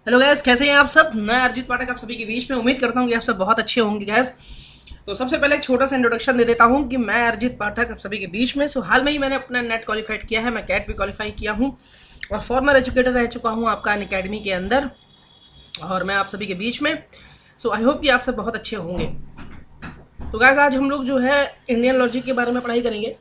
Hello guys, कैसे हैं आप सब। मैं अरिजीत पाठक आप सभी के बीच में उम्मीद करता हूं कि आप सब बहुत अच्छे होंगे गैस। तो सबसे पहले एक छोटा सा इंट्रोडक्शन दे देता हूं कि मैं अरिजीत पाठक आप सभी के बीच में हाल में ही मैंने अपना नेट क्वालिफाइड किया है। मैं कैट भी क्वालिफाई किया हूं और फॉर्मर एजुकेटर रह चुका हूं आपका अन अकेडमी के अंदर, और मैं आप सभी के बीच में। आई होप कि आप सब बहुत अच्छे होंगे। तो गैस, आज हम लोग जो है इंडियन लॉजिक के बारे में पढ़ाई करेंगे।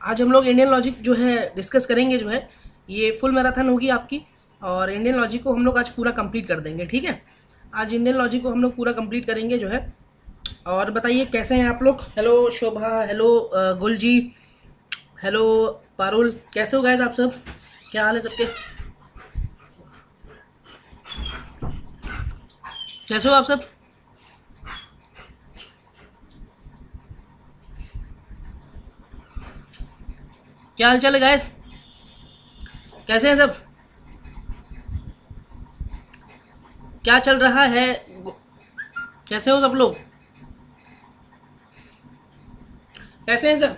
आज हम लोग इंडियन लॉजिक जो है डिस्कस करेंगे। जो है ये फुल मैराथन होगी आपकी, और इंडियन लॉजिक को हम लोग आज पूरा कंप्लीट कर देंगे। ठीक है, आज इंडियन लॉजिक को हम लोग पूरा कंप्लीट करेंगे जो है। और बताइए कैसे हैं आप लोग। हेलो शोभा, हेलो गुल जी, हेलो पारुल, कैसे हो गैस आप सब। क्या हाल है सबके, कैसे हो आप सब। क्या हाल चाल है गैस, कैसे हैं सब, क्या चल रहा है, कैसे हो सब लोग, कैसे हैं सब।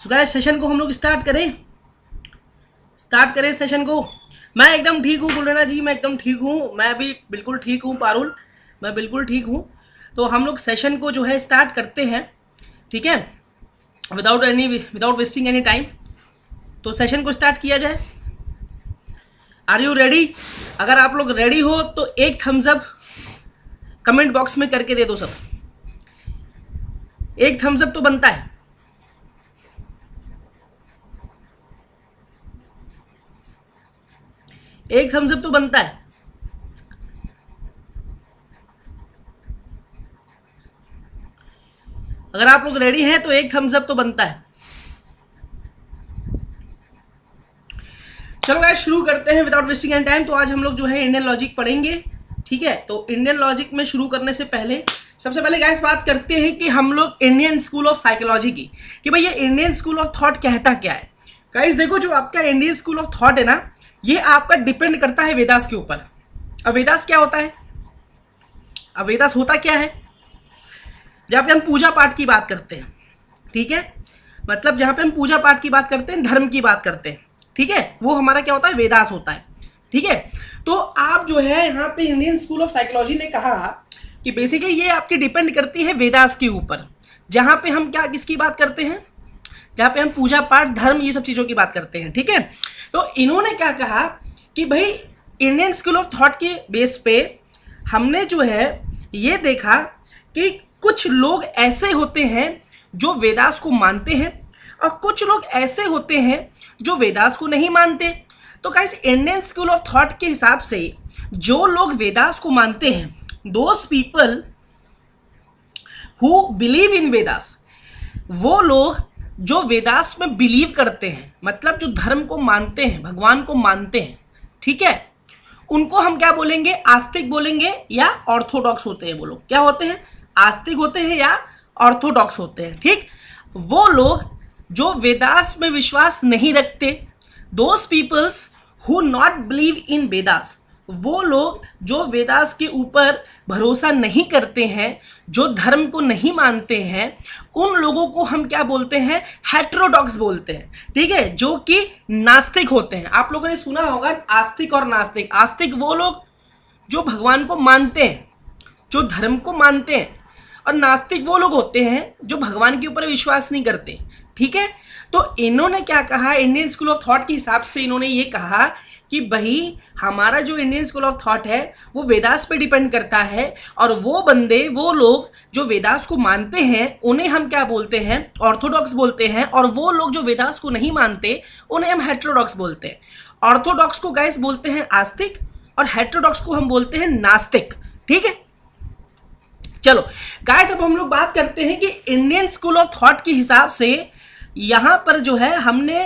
तो गैस, सेशन को हम लोग स्टार्ट करें सेशन को। मैं एकदम ठीक हूँ कुलरेना जी, मैं एकदम ठीक हूँ, मैं भी बिल्कुल ठीक हूँ पारुल, मैं बिल्कुल ठीक हूँ। तो हम लोग सेशन को जो है स्टार्ट करते हैं, ठीक है, विदाउट वेस्टिंग एनी टाइम। तो सेशन को स्टार्ट किया जाए। Are you ready. अगर आप लोग रेडी हो तो एक थम्स अप कमेंट बॉक्स में करके दे दो सब। एक थम्स अप तो बनता है। एक थम्स अप तो बनता है। अगर आप लोग रेडी हैं तो एक थम्स अप तो बनता है। चलो गाइस, शुरू करते हैं विदाउट वेस्टिंग एनी टाइम। तो आज हम लोग जो है इंडियन लॉजिक पढ़ेंगे, ठीक है। तो इंडियन लॉजिक में शुरू करने से पहले सबसे पहले गाइस बात करते हैं कि हम लोग इंडियन स्कूल ऑफ साइकोलॉजी की, कि भाई ये इंडियन स्कूल ऑफ थॉट कहता क्या है। गाइस देखो, जो आपका इंडियन स्कूल ऑफ थॉट है ना, ये आपका डिपेंड करता है वेदास के ऊपर। अब वेदास क्या होता है, अब वेदास होता क्या है। जहाँ पे हम पूजा पाठ की बात करते हैं, ठीक है, मतलब जहाँ पे हम पूजा पाठ की बात करते हैं, धर्म की बात करते हैं, ठीक है, वो हमारा क्या होता है, वेदास होता है, ठीक है। तो आप जो है यहाँ पे इंडियन स्कूल ऑफ साइकोलॉजी ने कहा कि बेसिकली ये आपकी डिपेंड करती है वेदास के ऊपर, जहाँ पे हम क्या किसकी बात करते हैं, जहाँ पे हम पूजा पाठ धर्म ये सब चीज़ों की बात करते हैं, ठीक है। तो इन्होंने क्या कहा कि भाई इंडियन स्कूल ऑफ थॉट के बेस पे हमने जो है ये देखा कि कुछ लोग ऐसे होते हैं जो वेदास को मानते हैं, और कुछ लोग ऐसे होते हैं जो वेदास को नहीं मानते। तो guys, Indian school of thought के हिसाब से जो लोग वेदास को मानते हैं, those people who believe in Vedas, वो लोग जो वेदास में बिलीव करते हैं, मतलब जो धर्म को मानते हैं, भगवान को मानते हैं, ठीक है, उनको हम क्या बोलेंगे, आस्तिक बोलेंगे या ऑर्थोडॉक्स होते हैं। वो लोग क्या होते हैं, आस्तिक होते हैं या ऑर्थोडॉक्स होते हैं, ठीक। वो लोग जो वेदास में विश्वास नहीं रखते, those peoples who not believe in Vedas, वो लोग जो वेदास के ऊपर भरोसा नहीं करते हैं, जो धर्म को नहीं मानते हैं, उन लोगों को हम क्या बोलते हैं, हेटेरोडॉक्स बोलते हैं, ठीक है, जो कि नास्तिक होते हैं। आप लोगों ने सुना होगा आस्तिक और नास्तिक। आस्तिक वो लोग जो भगवान को मानते हैं, जो धर्म को मानते हैं, और नास्तिक वो लोग होते हैं जो भगवान के ऊपर विश्वास नहीं करते, ठीक है। तो इन्होंने क्या कहा, इंडियन स्कूल ऑफ थॉट के हिसाब से इन्होंने ये कहा कि भाई हमारा जो इंडियन स्कूल ऑफ थॉट है वो वेदास पे डिपेंड करता है, और वो बंदे, वो लोग जो वेदास को मानते हैं उन्हें हम क्या बोलते हैं, ऑर्थोडॉक्स बोलते हैं, और वो लोग जो वेदास को नहीं मानते उन्हें हम हेटेरोडॉक्स बोलते हैं। ऑर्थोडॉक्स को गाइस बोलते हैं आस्तिक, और हेटेरोडॉक्स को हम बोलते हैं नास्तिक, ठीक है। चलो गाइस, अब हम लोग बात करते हैं कि इंडियन स्कूल ऑफ थॉट के हिसाब से यहां पर जो है हमने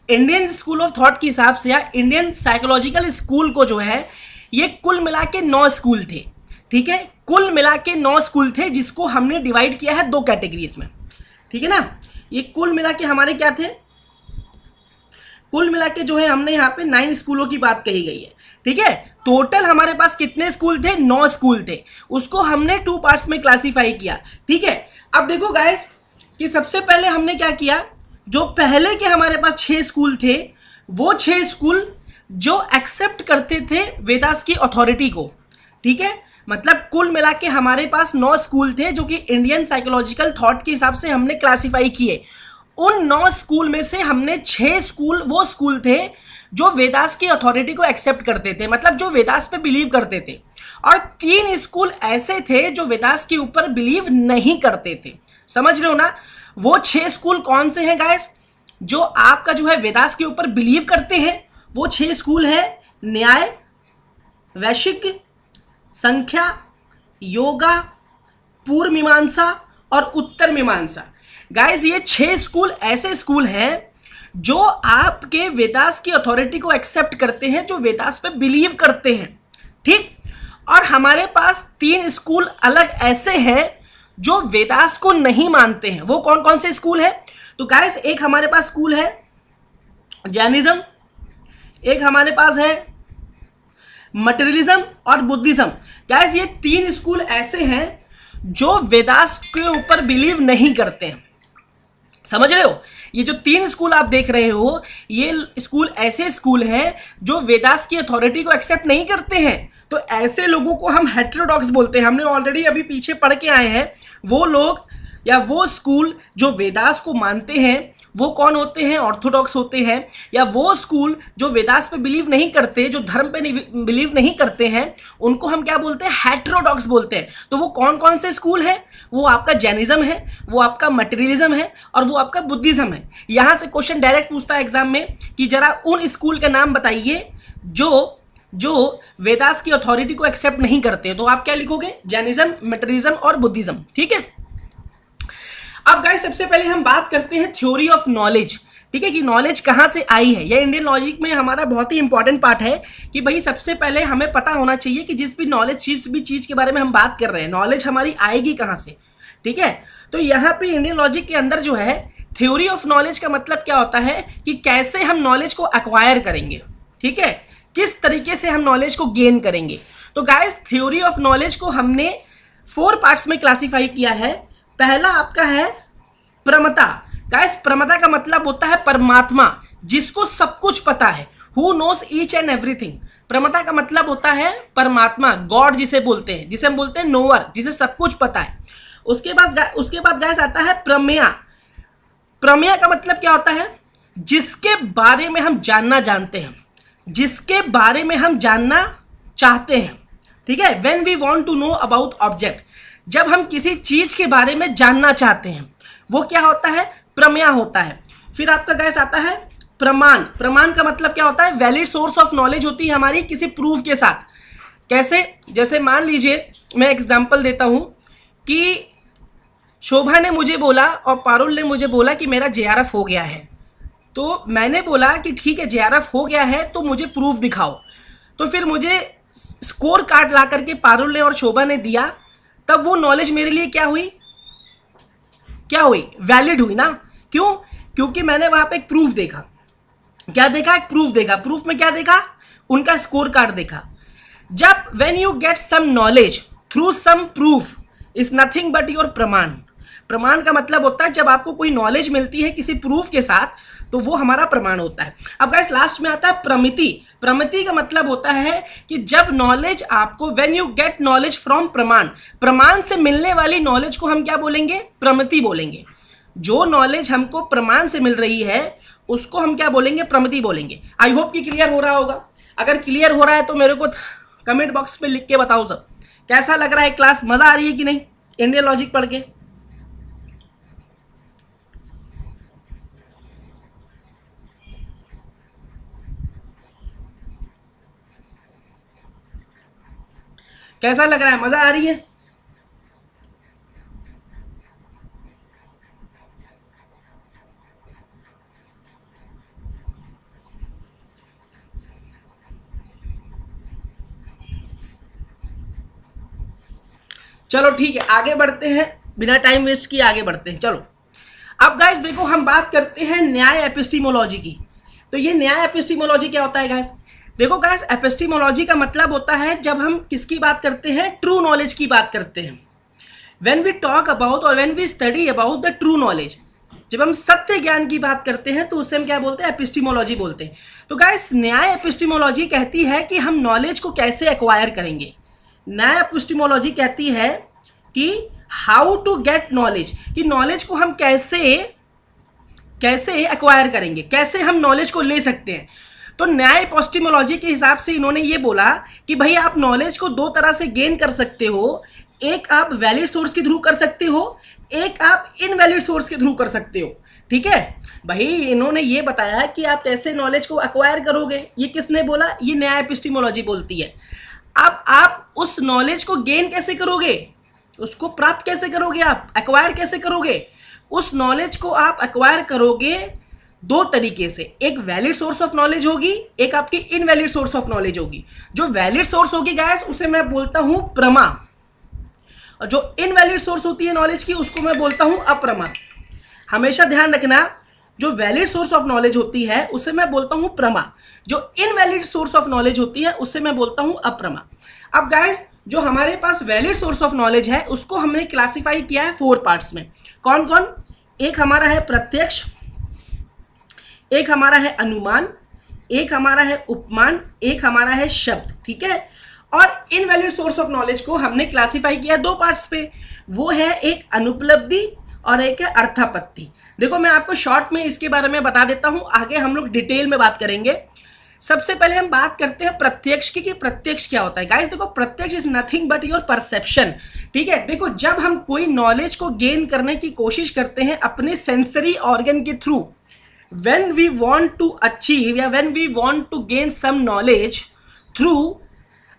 इंडियन स्कूल ऑफ थॉट के हिसाब से या इंडियन साइकोलॉजिकल स्कूल को जो है ये कुल मिला के 9 स्कूल थे, ठीक है, कुल मिला के 9 स्कूल थे जिसको हमने डिवाइड किया है 2 कैटेगरीज में, ठीक है ना। ये कुल मिला के हमारे क्या थे, कुल मिला के जो है हमने यहाँ पे 9 स्कूलों की बात कही गई है, ठीक है। टोटल हमारे पास कितने स्कूल थे, 9 स्कूल थे, उसको हमने 2 पार्ट्स में क्लासीफाई किया, ठीक है। अब देखो गाइस कि सबसे पहले हमने क्या किया, जो पहले के हमारे पास 6 स्कूल थे वो 6 स्कूल जो एक्सेप्ट करते थे वेदास की अथॉरिटी को, ठीक है। मतलब कुल मिला के हमारे पास 9 स्कूल थे जो कि इंडियन साइकोलॉजिकल थॉट के हिसाब से हमने क्लासीफाई किए। उन 9 स्कूल में से हमने 6 स्कूल वो स्कूल थे जो वेदास की अथॉरिटी को एक्सेप्ट करते थे, मतलब जो वेदास पे बिलीव करते थे, और 3 स्कूल ऐसे थे जो वेदास के ऊपर बिलीव नहीं करते थे। समझ रहे हो ना। वो 6 स्कूल कौन से हैं गाइस, जो आपका जो है वेदास के ऊपर बिलीव करते हैं, वो 6 स्कूल है न्याय, वैशिक, संख्या, योगा, पूर्व मीमांसा और उत्तर मीमांसा। गाइस ये 6 स्कूल ऐसे स्कूल हैं जो आपके वेदास की अथॉरिटी को एक्सेप्ट करते हैं, जो वेदास पे बिलीव करते हैं, ठीक। और हमारे पास 3 स्कूल अलग ऐसे हैं जो वेदास को नहीं मानते हैं। वो कौन कौन से स्कूल है, तो गाइस एक हमारे पास स्कूल है जैनिज्म, एक हमारे पास है मटेरियलिज्म और बुद्धिज्म। गाइस ये 3 स्कूल ऐसे हैं जो वेदास के ऊपर बिलीव नहीं करते हैं। समझ रहे हो, ये जो 3 स्कूल आप देख रहे हो, ये स्कूल ऐसे स्कूल हैं जो वेदास की अथॉरिटी को एक्सेप्ट नहीं करते हैं। तो ऐसे लोगों को हम हेटेरोडॉक्स बोलते हैं। हमने ऑलरेडी अभी पीछे पढ़ के आए हैं, वो लोग या वो स्कूल जो वेदास को मानते हैं वो कौन होते हैं, ऑर्थोडॉक्स होते हैं। या वो स्कूल जो वेदास पे बिलीव नहीं करते, जो धर्म पे बिलीव नहीं करते हैं, उनको हम क्या बोलते हैं, हेटेरोडॉक्स बोलते हैं। तो वो कौन कौन से स्कूल है, वो आपका जैनिज्म है, वो आपका मटेरियलिज्म है और वो आपका बुद्धिज्म है। यहां से क्वेश्चन डायरेक्ट पूछता है एग्जाम में कि जरा उन स्कूल का नाम बताइए जो वेदास की अथॉरिटी को एक्सेप्ट नहीं करते। तो आप क्या लिखोगे, जैनिज्म, मटेरियलिज्म और बुद्धिज्म, ठीक है। अब गाइस सबसे पहले हम बात करते हैं थ्योरी ऑफ नॉलेज, ठीक है, कि नॉलेज कहां से आई है। यह इंडियन लॉजिक में हमारा बहुत ही इंपॉर्टेंट पार्ट है कि भाई सबसे पहले हमें पता होना चाहिए कि जिस भी चीज के बारे में हम बात कर रहे हैं, नॉलेज हमारी आएगी कहां से, ठीक है। तो यहाँ पे इंडियन लॉजिक के अंदर जो है थ्योरी ऑफ नॉलेज का मतलब क्या होता है कि कैसे हम नॉलेज को एक्वायर करेंगे, ठीक है, किस तरीके से हम नॉलेज को गेन करेंगे। तो गाइस थ्योरी ऑफ नॉलेज को हमने 4 पार्ट्स में क्लासीफाई किया है। पहला आपका है प्रमता। गाइस प्रमता का मतलब होता है परमात्मा, जिसको सब कुछ पता है, who knows each and everything. प्रमता का मतलब होता है परमात्मा, गॉड जिसे बोलते हैं, जिसे हम बोलते हैं नोअर, जिसे सब कुछ पता है। उसके बाद गाइस आता है प्रमेया। प्रमेय का मतलब क्या होता है, जिसके बारे में हम जानना जानते हैं, जिसके बारे में हम जानना चाहते हैं, ठीक है। When we want to know about object, जब हम किसी चीज के बारे में जानना चाहते हैं, वो क्या होता है, प्रमेय होता है। फिर आपका गाइस आता है प्रमाण। प्रमाण का मतलब क्या होता है, वैलिड सोर्स ऑफ नॉलेज होती है हमारी किसी प्रूफ के साथ। कैसे, जैसे मान लीजिए मैं एग्जांपल देता हूं कि शोभा ने मुझे बोला और पारुल ने मुझे बोला कि मेरा जेआरएफ हो गया है। तो मैंने बोला कि ठीक है जेआरएफ हो गया है तो मुझे प्रूफ दिखाओ। तो फिर मुझे स्कोर कार्ड ला करके पारुल ने और शोभा ने दिया, तब वो नॉलेज मेरे लिए क्या हुई, वैलिड हुई ना। क्यों, क्योंकि मैंने वहां पे एक प्रूफ देखा। क्या देखा, एक प्रूफ देखा। प्रूफ में क्या देखा, उनका स्कोर कार्ड देखा। जब when you get some knowledge through some proof is nothing but your प्रमाण। प्रमाण का मतलब होता है जब आपको कोई नॉलेज मिलती है किसी प्रूफ के साथ, तो वो हमारा प्रमाण होता है। अब गाइस लास्ट में आता है प्रमिति। प्रमिति का मतलब होता है कि जब नॉलेज आपको, when you get knowledge from प्रमाण, प्रमाण से मिलने वाली नॉलेज को हम क्या बोलेंगे, प्रमिति बोलेंगे। जो नॉलेज हमको प्रमाण से मिल रही है उसको हम क्या बोलेंगे, प्रमिति बोलेंगे। आई होप कि क्लियर हो रहा होगा। अगर क्लियर हो रहा है तो मेरे को कमेंट बॉक्स में लिख के बताओ सब कैसा लग रहा है, क्लास मजा आ रही है कि नहीं इंडियन लॉजिक पढ़ के। कैसा लग रहा है, मजा आ रही है। चलो ठीक है, आगे बढ़ते हैं, बिना टाइम वेस्ट किए आगे बढ़ते हैं। चलो अब गाइस देखो, हम बात करते हैं न्याय एपिस्टीमोलॉजी की। तो ये न्याय एपिस्टीमोलॉजी क्या होता है गाइस? देखो गाइस, एपिस्टीमोलॉजी का मतलब होता है जब हम किसकी बात करते हैं, ट्रू नॉलेज की बात करते हैं। व्हेन वी टॉक अबाउट और when we study about the true knowledge, जब हम सत्य ज्ञान की बात करते हैं तो उससे हम क्या बोलते हैं, एपिस्टीमोलॉजी बोलते हैं। तो गाइस न्याय एपिस्टीमोलॉजी कहती है कि हम नॉलेज को कैसे एक्वायर करेंगे। न्याय एपिस्टीमोलॉजी कहती है कि हाउ टू गेट नॉलेज, कि नॉलेज को हम कैसे एक्वायर करेंगे, कैसे हम नॉलेज को ले सकते हैं। तो न्याय एपिस्टीमोलॉजी के हिसाब से इन्होंने ये बोला कि भाई आप नॉलेज को दो तरह से गेन कर सकते हो, एक आप वैलिड सोर्स के थ्रू कर सकते हो, एक आप इनवैलिड सोर्स के थ्रू कर सकते हो। ठीक है भाई, इन्होंने ये बताया कि आप कैसे नॉलेज को एक्वायर करोगे। ये किसने बोला? ये न्याय एपिस्टीमोलॉजी बोलती है। अब आप उस नॉलेज को गेन कैसे करोगे, उसको प्राप्त कैसे करोगे, आप एक्वायर कैसे करोगे? उस नॉलेज को आप एक्वायर करोगे दो तरीके से, एक वैलिड सोर्स ऑफ नॉलेज होगी, एक आपकी इनवैलिड सोर्स ऑफ नॉलेज होगी। जो वैलिड सोर्स होगी गाइस उसे मैं बोलता हूं प्रमा, और जो इनवैलिड सोर्स होती है नॉलेज की उसको मैं बोलता हूं अप्रमा। हमेशा ध्यान रखना, जो वैलिड सोर्स ऑफ नॉलेज होती है उसे मैं बोलता हूं प्रमा, जो इनवैलिड सोर्स ऑफ नॉलेज होती है उसे मैं बोलता हूं अप्रमा। अब गाइस जो हमारे पास वैलिड सोर्स ऑफ नॉलेज है उसको हमने क्लासिफाई किया है 4 पार्ट्स में। कौन कौन? एक हमारा है प्रत्यक्ष, एक हमारा है अनुमान, एक हमारा है उपमान, एक हमारा है शब्द। ठीक है, और इनवैलिड सोर्स ऑफ नॉलेज को हमने क्लासिफाई किया 2 पार्ट्स पे, वो है एक अनुपलब्धि और एक है अर्थापत्ति। देखो मैं आपको शॉर्ट में इसके बारे में बता देता हूं, आगे हम लोग डिटेल में बात करेंगे। सबसे पहले हम बात करते हैं प्रत्यक्ष की, कि प्रत्यक्ष क्या होता है। गाइस देखो, प्रत्यक्ष is nothing but your perception. ठीक है, देखो जब हम कोई नॉलेज को गेन करने की कोशिश करते हैं अपने सेंसरी ऑर्गन के through, when we want to achieve या when we want to gain some knowledge through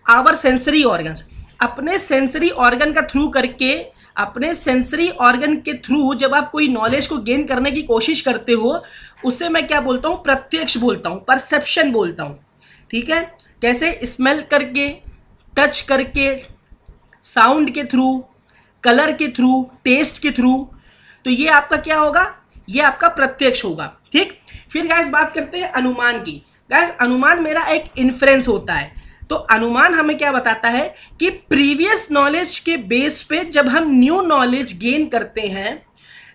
our sensory organs, अपने सेंसरी ऑर्गन का थ्रू करके, अपने सेंसरी ऑर्गन के थ्रू जब आप कोई नॉलेज को गेन करने की कोशिश करते हो उससे मैं क्या बोलता हूँ, प्रत्यक्ष बोलता हूँ, परसेप्शन बोलता हूँ। ठीक है, कैसे? स्मेल करके, टच करके, साउंड के थ्रू, कलर के थ्रू, टेस्ट के थ्रू। तो ये आपका क्या होगा, ये आपका प्रत्यक्ष होगा। ठीक, फिर गाइस बात करते हैं अनुमान की। गाइस अनुमान मेरा एक इन्फ्रेंस होता है। तो अनुमान हमें क्या बताता है कि प्रीवियस नॉलेज के बेस पे जब हम न्यू नॉलेज गेन करते हैं,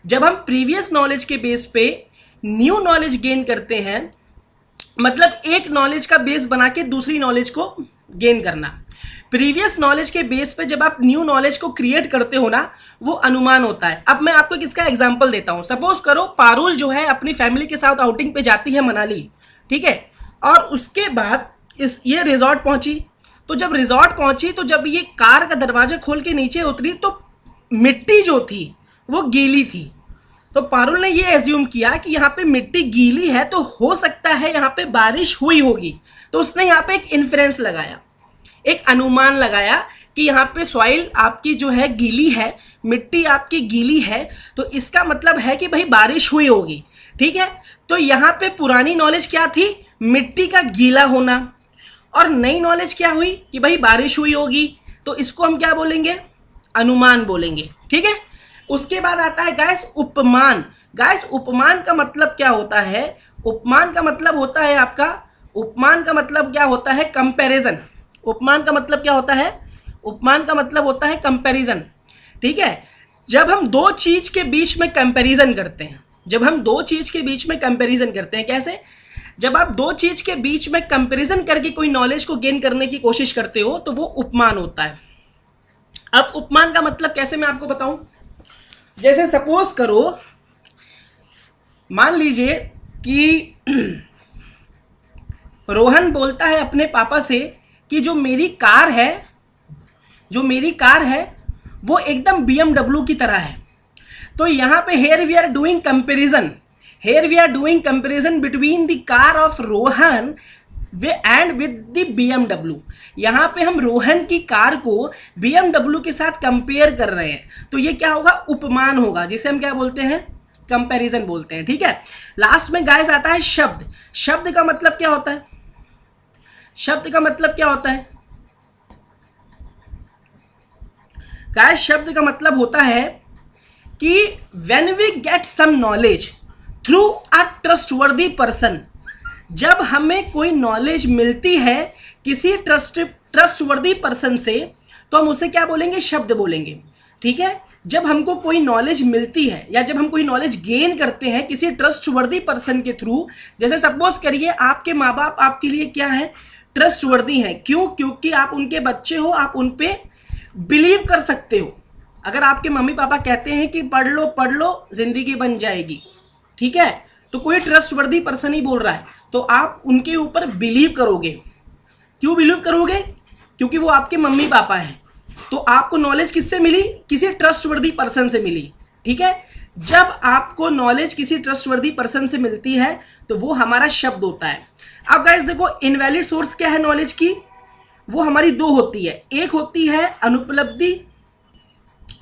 जब हम प्रीवियस नॉलेज के बेस पे न्यू नॉलेज गेन करते हैं, मतलब एक नॉलेज का बेस बना के दूसरी नॉलेज को गेन करना। प्रीवियस नॉलेज के बेस पे जब आप न्यू नॉलेज को क्रिएट करते हो ना, वो अनुमान होता है। अब मैं आपको किसका एग्जांपल देता हूं। सपोज करो पारुल जो है अपनी फैमिली के साथ आउटिंग पे जाती है मनाली, ठीक है, और उसके बाद ये रिजॉर्ट पहुंची। तो जब रिजॉर्ट पहुंची तो जब ये कार का दरवाजा खोल के नीचे उतरी तो मिट्टी जो थी वो गीली थी। तो पारुल ने ये एज्यूम किया कि यहाँ पे मिट्टी गीली है तो हो सकता है यहाँ पे बारिश हुई होगी। तो उसने यहाँ पे एक इन्फ्रेंस लगाया, एक अनुमान लगाया कि यहाँ पे सॉइल आपकी जो है गीली है, मिट्टी आपकी गीली है, तो इसका मतलब है कि भाई बारिश हुई होगी। ठीक है, तो यहाँ पे पुरानी नॉलेज क्या थी, मिट्टी का गीला होना, और नई नॉलेज क्या हुई कि भाई बारिश हुई होगी। तो इसको हम क्या बोलेंगे, अनुमान बोलेंगे। ठीक है, उसके बाद आता है गाइस उपमान। गाइस उपमान का मतलब क्या होता है, उपमान का मतलब होता है आपका, उपमान का मतलब क्या होता है, कंपैरिजन। उपमान का मतलब क्या होता है, उपमान का मतलब होता है कंपैरिजन। ठीक है, जब हम दो चीज के बीच में कंपैरिजन करते हैं, जब हम दो चीज के बीच में कंपैरिजन करते हैं, कैसे? जब आप दो चीज के बीच में कंपैरिजन करके कोई नॉलेज को गेन करने की कोशिश करते हो तो वो उपमान होता है। अब उपमान का मतलब कैसे मैं आपको बताऊं, जैसे सपोज करो, मान लीजिए कि रोहन बोलता है अपने पापा से कि जो मेरी कार है वो एकदम BMW की तरह है। तो यहाँ पे here we are doing comparison between the car of Rohan and with the BMW। यहाँ पे हम रोहन की कार को BMW के साथ कंपेयर कर रहे हैं, तो ये क्या होगा, उपमान होगा, जिसे हम क्या बोलते हैं, कंपैरिजन बोलते हैं। ठीक है, लास्ट में गाइस आता है शब्द। शब्द का मतलब क्या होता है, शब्द का मतलब क्या होता है, गाइस शब्द का मतलब होता है कि when we get some knowledge through a trustworthy person, जब हमें कोई नॉलेज मिलती है किसी ट्रस्टवर्दी पर्सन से, तो हम उसे क्या बोलेंगे, शब्द बोलेंगे। ठीक है, जब हमको कोई नॉलेज मिलती है या जब हम कोई नॉलेज गेन करते हैं किसी ट्रस्टवर्दी पर्सन के थ्रू, जैसे सपोज करिए आपके माँ बाप आपके लिए क्या है, ट्रस्टवर्दी हैं। क्यों? क्योंकि आप उनके बच्चे हो, आप उन पे बिलीव कर सकते हो। अगर आपके मम्मी पापा कहते हैं कि पढ़ लो जिंदगी बन जाएगी, ठीक है, तो कोई ट्रस्टवर्दी पर्सन ही बोल रहा है, तो आप उनके ऊपर बिलीव करोगे। क्यों बिलीव करोगे? क्योंकि वो आपके मम्मी पापा हैं। तो आपको नॉलेज किससे मिली? किसी ट्रस्टवर्दी पर्सन से मिली। ठीक है, जब आपको नॉलेज किसी ट्रस्टवर्दी पर्सन से मिलती है तो वो हमारा शब्द होता है। अब गाइस देखो, इनवैलिड सोर्स क्या है नॉलेज की? वो हमारी दो होती है, एक होती है अनुपलब्धि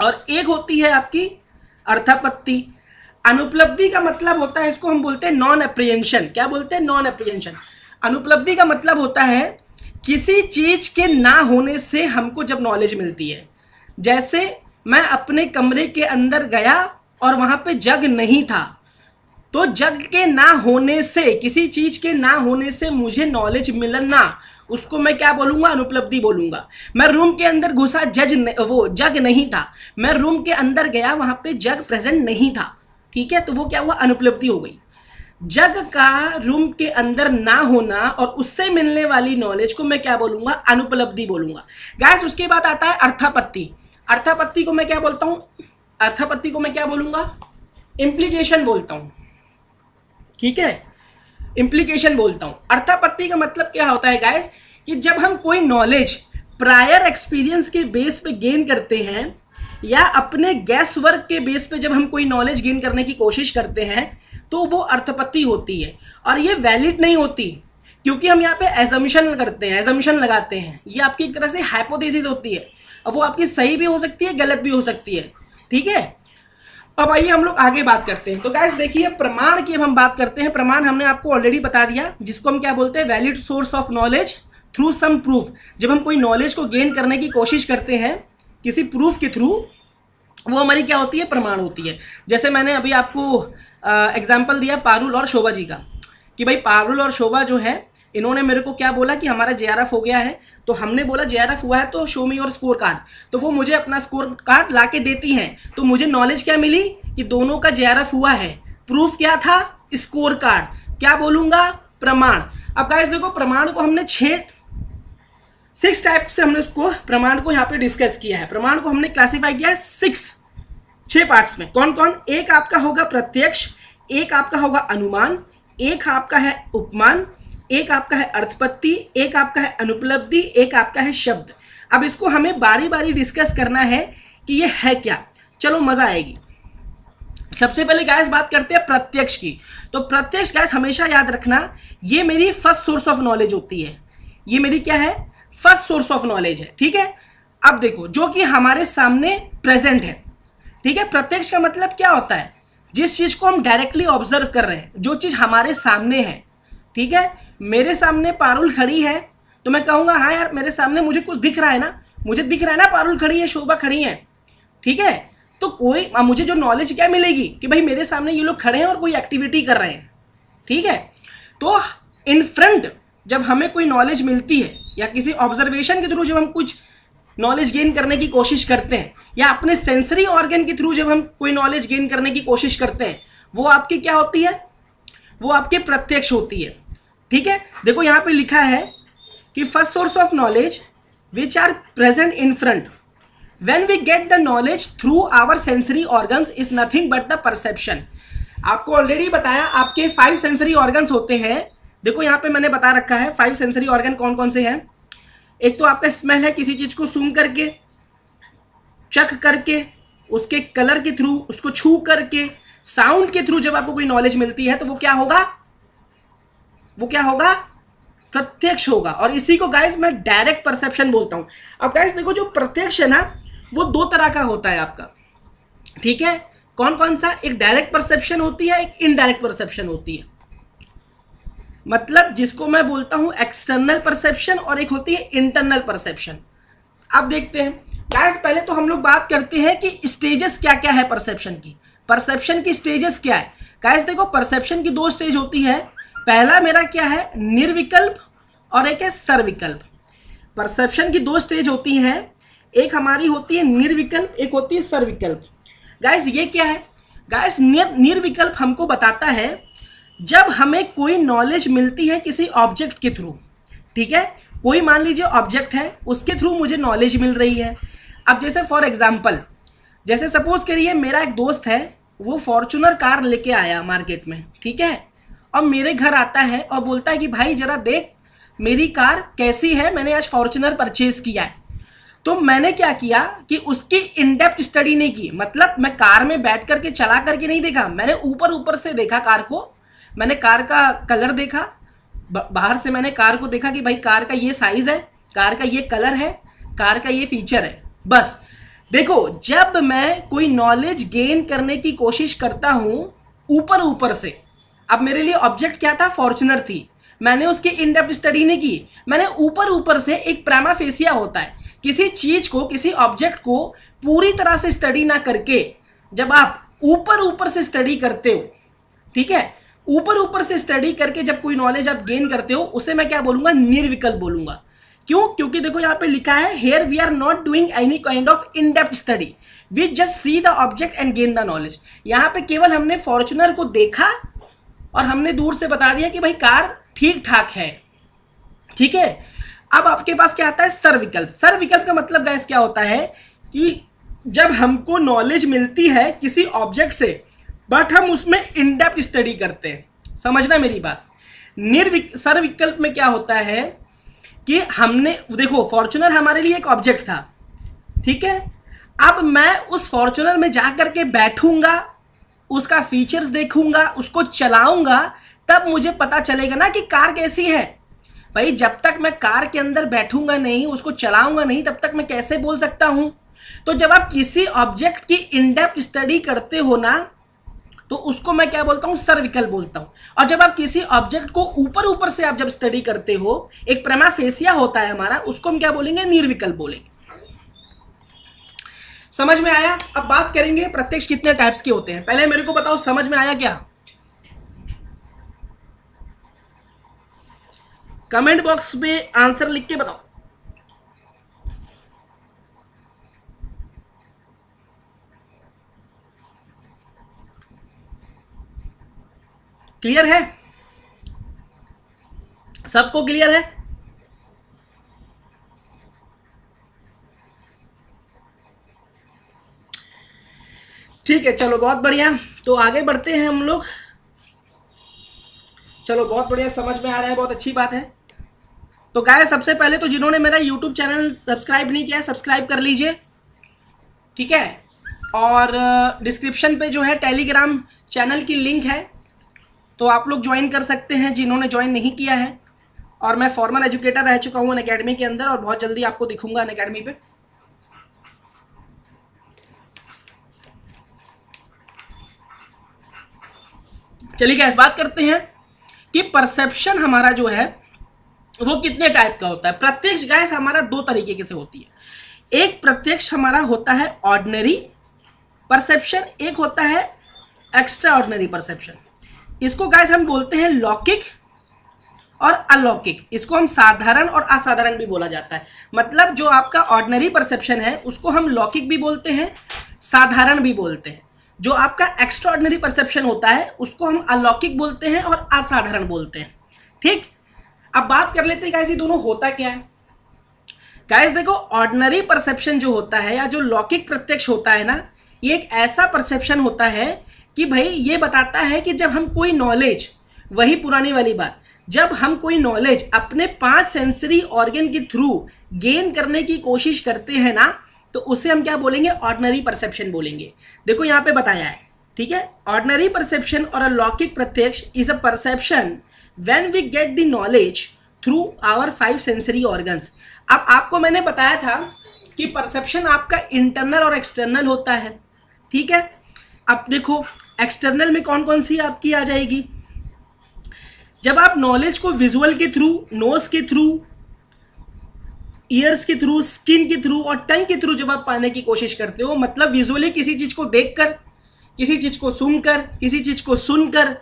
और एक होती है आपकी अर्थापत्ति। अनुपलब्धि का मतलब होता है, इसको हम बोलते हैं नॉन एप्रिहेंशन। क्या बोलते हैं? Non apprehension. अनुपलब्धि का मतलब होता है किसी चीज के ना होने से हमको जब नॉलेज मिलती है। जैसे मैं अपने कमरे के अंदर गया और वहां पे जग नहीं था, तो जग के ना होने से, किसी चीज के ना होने से मुझे नॉलेज मिलना, उसको मैं क्या बोलूंगा? अनुपलब्धि बोलूंगा। मैं रूम के अंदर घुसा, वो जग नहीं था, मैं रूम के अंदर गया, वहां पे जग प्रेजेंट नहीं था। ठीक है, तो वो क्या हुआ? अनुपलब्धि हो गई। जग का रूम के अंदर ना होना और उससे मिलने वाली नॉलेज को मैं क्या बोलूंगा? अनुपलब्धि बोलूंगा। गाइस उसके बाद आता है अर्थापत्ति। अर्थापत्ति को मैं क्या बोलता हूं? अर्थापत्ति को मैं क्या बोलूंगा? इंप्लीकेशन बोलता हूं। ठीक है, इंप्लीकेशन बोलता हूं। अर्थापत्ति का मतलब क्या होता है गाइस, कि जब हम कोई नॉलेज प्रायर एक्सपीरियंस के बेस पे गेन करते हैं या अपने गैस वर्क के बेस पे जब हम कोई नॉलेज गेन करने की कोशिश करते हैं, तो वो अर्थापत्ति होती है। और ये वैलिड नहीं होती, क्योंकि हम यहाँ पे एजम्पशन करते हैं, एजम्पशन लगाते हैं। ये आपकी एक तरह से हाइपोथेसिस होती है। अब वो आपकी सही भी हो सकती है, गलत भी हो सकती है। ठीक है, अब आइए हम लोग आगे बात करते हैं। तो गाइस देखिए, प्रमाण की अब हम बात करते हैं। प्रमाण हमने आपको ऑलरेडी बता दिया, जिसको हम क्या बोलते हैं? Valid source of knowledge through some proof. जब हम कोई नॉलेज को गेन करने की कोशिश करते हैं किसी प्रूफ के थ्रू, वो हमारी क्या होती है? प्रमाण होती है। जैसे मैंने अभी आपको एग्जाम्पल दिया पारुल और शोभा जी का, कि भाई पारुल और शोभा जो है, इन्होंने मेरे को क्या बोला कि हमारा जेआरएफ हो गया है। तो हमने बोला जेआरएफ हुआ है तो show me your score card. तो वो मुझे अपना स्कोर कार्ड ला के देती हैं, तो मुझे नॉलेज क्या मिली? कि दोनों का जेआरएफ हुआ है। प्रूफ क्या था? Score card. क्या बोलूंगा? प्रमाण। अब गाइस देखो, प्रमाण को हमने 6 टाइप से हमने उसको प्रमाण को यहाँ पे डिस्कस किया है। प्रमाण को हमने क्लासीफाई किया है 6 पार्ट्स में। कौन कौन? एक आपका होगा प्रत्यक्ष, एक आपका होगा अनुमान, एक आपका है उपमान, एक आपका है अर्थपत्ति, एक आपका है अनुपलब्धि, एक आपका है शब्द। अब इसको हमें बारी बारी डिस्कस करना है कि ये है क्या। चलो मजा आएगी। सबसे पहले गाइस बात करते हैं प्रत्यक्ष की। तो प्रत्यक्ष गाइस हमेशा याद रखना, ये मेरी फर्स्ट सोर्स ऑफ नॉलेज होती है। ये मेरी क्या है? फर्स्ट सोर्स ऑफ नॉलेज है। ठीक है, अब देखो, जो कि हमारे सामने प्रेजेंट है। ठीक है, प्रत्यक्ष का मतलब क्या होता है? जिस चीज को हम डायरेक्टली ऑब्जर्व कर रहे हैं, जो चीज हमारे सामने है। ठीक है, मेरे सामने पारुल खड़ी है, तो मैं कहूंगा हाँ यार मेरे सामने मुझे कुछ दिख रहा है ना, मुझे दिख रहा है ना पारुल खड़ी है, शोभा खड़ी है। ठीक है, तो कोई मुझे जो नॉलेज क्या मिलेगी कि भाई मेरे सामने ये लोग खड़े हैं और कोई एक्टिविटी कर रहे हैं। ठीक है, तो इन फ्रंट जब हमें कोई नॉलेज मिलती है या किसी ऑब्जर्वेशन के थ्रू जब हम कुछ नॉलेज गेन करने की कोशिश करते हैं, या अपने सेंसरी ऑर्गन के थ्रू जब हम कोई नॉलेज गेन करने की कोशिश करते हैं, वो आपकी क्या होती है? वो आपके प्रत्यक्ष होती है। ठीक है, देखो यहाँ पे लिखा है कि first source of knowledge which are present in front when we get the knowledge through our sensory organs is nothing but the perception. आपको ऑलरेडी बताया आपके 5 सेंसरी ऑर्गन्स होते हैं। देखो यहाँ पे मैंने बता रखा है 5 सेंसरी ऑर्गन कौन कौन से हैं। एक तो आपका स्मेल है, किसी चीज को सूंघ करके, चख करके, उसके कलर के थ्रू, उसको छू करके, साउंड के थ्रू जब आपको कोई नॉलेज मिलती है तो वो क्या होगा? वो क्या होगा? प्रत्यक्ष होगा। और इसी को गाइस मैं डायरेक्ट परसेप्शन बोलता हूं। अब गाइस देखो, जो प्रत्यक्ष है ना, वो 2 तरह का होता है आपका। ठीक है, कौन कौन सा? एक डायरेक्ट परसेप्शन होती है, एक इनडायरेक्ट परसेप्शन होती है। मतलब जिसको मैं बोलता हूं एक्सटर्नल परसेप्शन, और एक होती है इंटरनल परसेप्शन। अब देखते हैं, गाइस पहले तो हम लोग बात करते हैं कि स्टेजेस क्या क्या है परसेप्शन की। परसेप्शन की स्टेजेस क्या है गाइस? देखो परसेप्शन की दो स्टेज होती है। पहला मेरा क्या है, निर्विकल्प और एक है सर्विकल्प। परसेप्शन की दो स्टेज होती हैं, एक हमारी होती है निर्विकल्प, एक होती है सर्विकल्प। गाइस ये क्या है? गाइस निर्विकल्प हमको बताता है जब हमें कोई नॉलेज मिलती है किसी ऑब्जेक्ट के थ्रू। ठीक है, कोई मान लीजिए ऑब्जेक्ट है, उसके थ्रू मुझे नॉलेज मिल रही है। अब जैसे फॉर एग्जांपल, जैसे सपोज करिए मेरा एक दोस्त है, वो फॉर्च्यूनर कार लेके आया मार्केट में, ठीक है, और मेरे घर आता है और बोलता है कि भाई जरा देख मेरी कार कैसी है, मैंने आज फॉर्च्यूनर परचेज किया है। तो मैंने क्या किया कि उसकी इन डेप्थ स्टडी नहीं की, मतलब मैं कार में बैठ करके चला करके नहीं देखा, मैंने ऊपर ऊपर से देखा कार को। मैंने कार का कलर देखा, बाहर से मैंने कार को देखा कि भाई कार का ये साइज है, कार का ये कलर है, कार का ये फीचर है। बस देखो, जब मैं कोई नॉलेज गेन करने की कोशिश करता हूं ऊपर ऊपर से, अब मेरे लिए ऑब्जेक्ट क्या था, फॉर्च्यूनर थी, मैंने उसकी इन डेप्थ स्टडी नहीं की, मैंने ऊपर ऊपर से, एक प्राइमा फेसिया होता है, किसी चीज को, किसी ऑब्जेक्ट को पूरी तरह से स्टडी ना करके जब आप ऊपर ऊपर से स्टडी करते हो, ठीक है, ऊपर ऊपर से स्टडी करके जब कोई नॉलेज आप गेन करते हो, उसे मैं क्या बोलूंगा, निर्विकल्प बोलूंगा। क्यों? क्योंकि देखो यहाँ पे लिखा है here we are not doing any kind of in depth study, we just see the object and gain the knowledge. यहाँ पे केवल हमने फॉर्च्यूनर को देखा और हमने दूर से बता दिया कि भाई कार ठीक ठाक है। ठीक है, अब आपके पास क्या आता है, सर्विकल्प। सर्विकल्प का मतलब गाइस क्या होता है कि जब हमको नॉलेज मिलती है किसी ऑब्जेक्ट से, बट हम उसमें इन डेप्थ स्टडी करते हैं। समझना मेरी बात। सर्विकल्प में क्या होता है कि हमने, देखो फॉर्च्यूनर हमारे लिए एक ऑब्जेक्ट था, ठीक है, अब मैं उस फॉर्च्यूनर में जाकर के बैठूंगा, उसका फीचर्स देखूंगा, उसको चलाऊंगा, तब मुझे पता चलेगा ना कि कार कैसी है। भाई जब तक मैं कार के अंदर बैठूंगा नहीं, उसको चलाऊंगा नहीं, तब तक मैं कैसे बोल सकता हूं? तो जब आप किसी ऑब्जेक्ट की इन डेप्थ स्टडी करते हो ना, तो उसको मैं क्या बोलता हूं, सर्विकल्प बोलता हूं। और जब आप किसी ऑब्जेक्ट को ऊपर ऊपर से आप जब स्टडी करते हो, एक प्रिमा फेसिया होता है हमारा, उसको हम क्या बोलेंगे, निर्विकल्प बोलेंगे। समझ में आया? अब बात करेंगे प्रत्यक्ष कितने टाइप्स के होते हैं। पहले मेरे को बताओ समझ में आया क्या? कमेंट बॉक्स में आंसर लिख के बताओ। क्लियर है? सबको क्लियर है? ठीक है, चलो बहुत बढ़िया। तो आगे बढ़ते हैं हम लोग। चलो बहुत बढ़िया, समझ में आ रहा है, बहुत अच्छी बात है। तो गाइस सबसे पहले तो जिन्होंने मेरा यूट्यूब चैनल सब्सक्राइब नहीं किया है, सब्सक्राइब कर लीजिए, ठीक है। और डिस्क्रिप्शन पे जो है टेलीग्राम चैनल की लिंक है, तो आप लोग ज्वाइन कर सकते हैं जिन्होंने ज्वाइन नहीं किया है। और मैं फॉर्मल एजुकेटर रह चुका हूँ अनअकैडमी के अंदर, और बहुत जल्दी आपको दिखूंगा अनअकैडमी पे। चलिए गाइस बात करते हैं कि परसेप्शन हमारा जो है वो कितने टाइप का होता है। प्रत्यक्ष गाइस हमारा दो तरीके से होती है। एक प्रत्यक्ष हमारा होता है ऑर्डिनरी परसेप्शन, एक होता है एक्स्ट्रा ऑर्डिनरी परसेप्शन। इसको गाइस हम बोलते हैं लौकिक और अलौकिक। इसको हम साधारण और असाधारण भी बोला जाता है। मतलब जो आपका ऑर्डिनरी परसेप्शन है उसको हम लौकिक भी बोलते हैं, साधारण भी बोलते हैं। जो आपका एक्स्ट्रा ऑर्डिनरी परसेप्शन होता है उसको हम अलौकिक बोलते हैं और असाधारण बोलते हैं। ठीक, अब बात कर लेते हैं गाइस ये दोनों होता क्या है। गाइस देखो, ऑर्डिनरी परसेप्शन जो होता है या जो लौकिक प्रत्यक्ष होता है ना, ये एक ऐसा परसेप्शन होता है कि भाई ये बताता है कि जब हम कोई नॉलेज, वही पुरानी वाली बात, जब हम कोई नॉलेज अपने 5 सेंसरी ऑर्गन के थ्रू गेन करने की कोशिश करते हैं ना, तो उसे हम क्या बोलेंगे, ऑर्डिनरी परसेप्शन बोलेंगे। देखो यहाँ पे बताया है, ठीक है। ऑर्डिनरी परसेप्शन और अलौकिक प्रत्यक्ष is a perception when we get the knowledge through our 5 sensory organs. अब आपको मैंने बताया था कि परसेप्शन आपका इंटरनल और एक्सटर्नल होता है, ठीक है। अब देखो एक्सटर्नल में कौन कौन सी आपकी आ जाएगी। जब आप नॉलेज को विजुअल के थ्रू, नोज के थ्रू, ईयर्स के थ्रू, स्किन के थ्रू और टंग के थ्रू जब आप पाने की कोशिश करते हो, मतलब विजुअली किसी चीज को देखकर, किसी चीज को सुनकर, किसी चीज को सुनकर,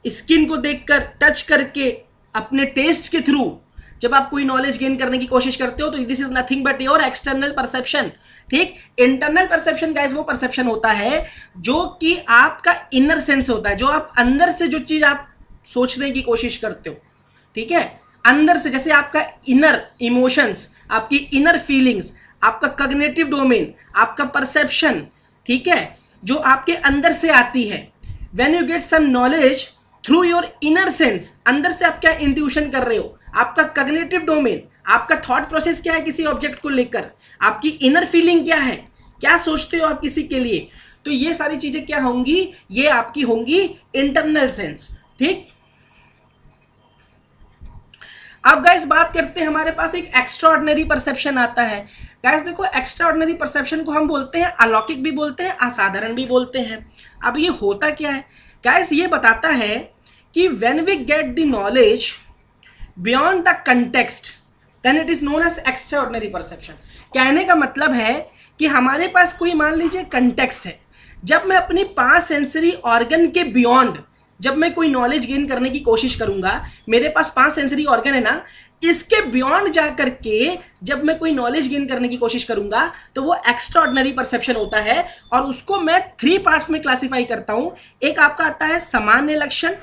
स्किन को देखकर, टच करके, अपने टेस्ट के थ्रू जब आप कोई नॉलेज गेन करने की कोशिश करते हो, तो this is nothing but your external perception. ठीक, इंटरनल परसेप्शन गाइस वो परसेप्शन होता है जो कि आपका इनर सेंस होता है, जो आप अंदर से जो चीज आप सोचने की कोशिश करते हो। ठीक है, अंदर से, जैसे आपका इनर इमोशंस, आपकी इनर फीलिंग्स, आपका कॉग्निटिव डोमेन, आपका परसेप्शन, ठीक है, जो आपके अंदर से आती है। When you get some knowledge through your inner sense, अंदर से आप क्या इंट्यूशन कर रहे हो, आपका कॉग्निटिव डोमेन, आपका थॉट प्रोसेस क्या है किसी ऑब्जेक्ट को लेकर, आपकी इनर फीलिंग क्या है, क्या सोचते हो आप किसी के लिए, तो ये सारी चीजें क्या होंगी, ये आपकी होंगी इंटरनल सेंस। ठीक, अब गाइस बात करते हैं, हमारे पास एक एक्स्ट्राऑर्डिनरी परसेप्शन आता है। गाइस देखो, एक्स्ट्राऑर्डिनरी परसेप्शन को हम बोलते हैं अलौकिक भी बोलते हैं, असाधारण भी बोलते हैं। अब ये होता क्या है गाइस, ये बताता है कि when we get the knowledge beyond the context then it is known as extraordinary perception. कहने का मतलब है कि हमारे पास कोई मान लीजिए कंटेक्स्ट है, जब मैं अपनी 5 सेंसरी ऑर्गन के बियॉन्ड जब मैं कोई नॉलेज गेन करने की कोशिश करूंगा, मेरे पास 5 सेंसरी ऑर्गन है ना, इसके बियॉन्ड जाकर के जब मैं कोई नॉलेज गेन करने की कोशिश करूंगा तो वो एक्स्ट्राऑर्डिनरी परसेप्शन होता है। और उसको मैं 3 पार्ट्स में क्लासिफाई करता हूं। एक आपका आता है सामान्य लक्षण,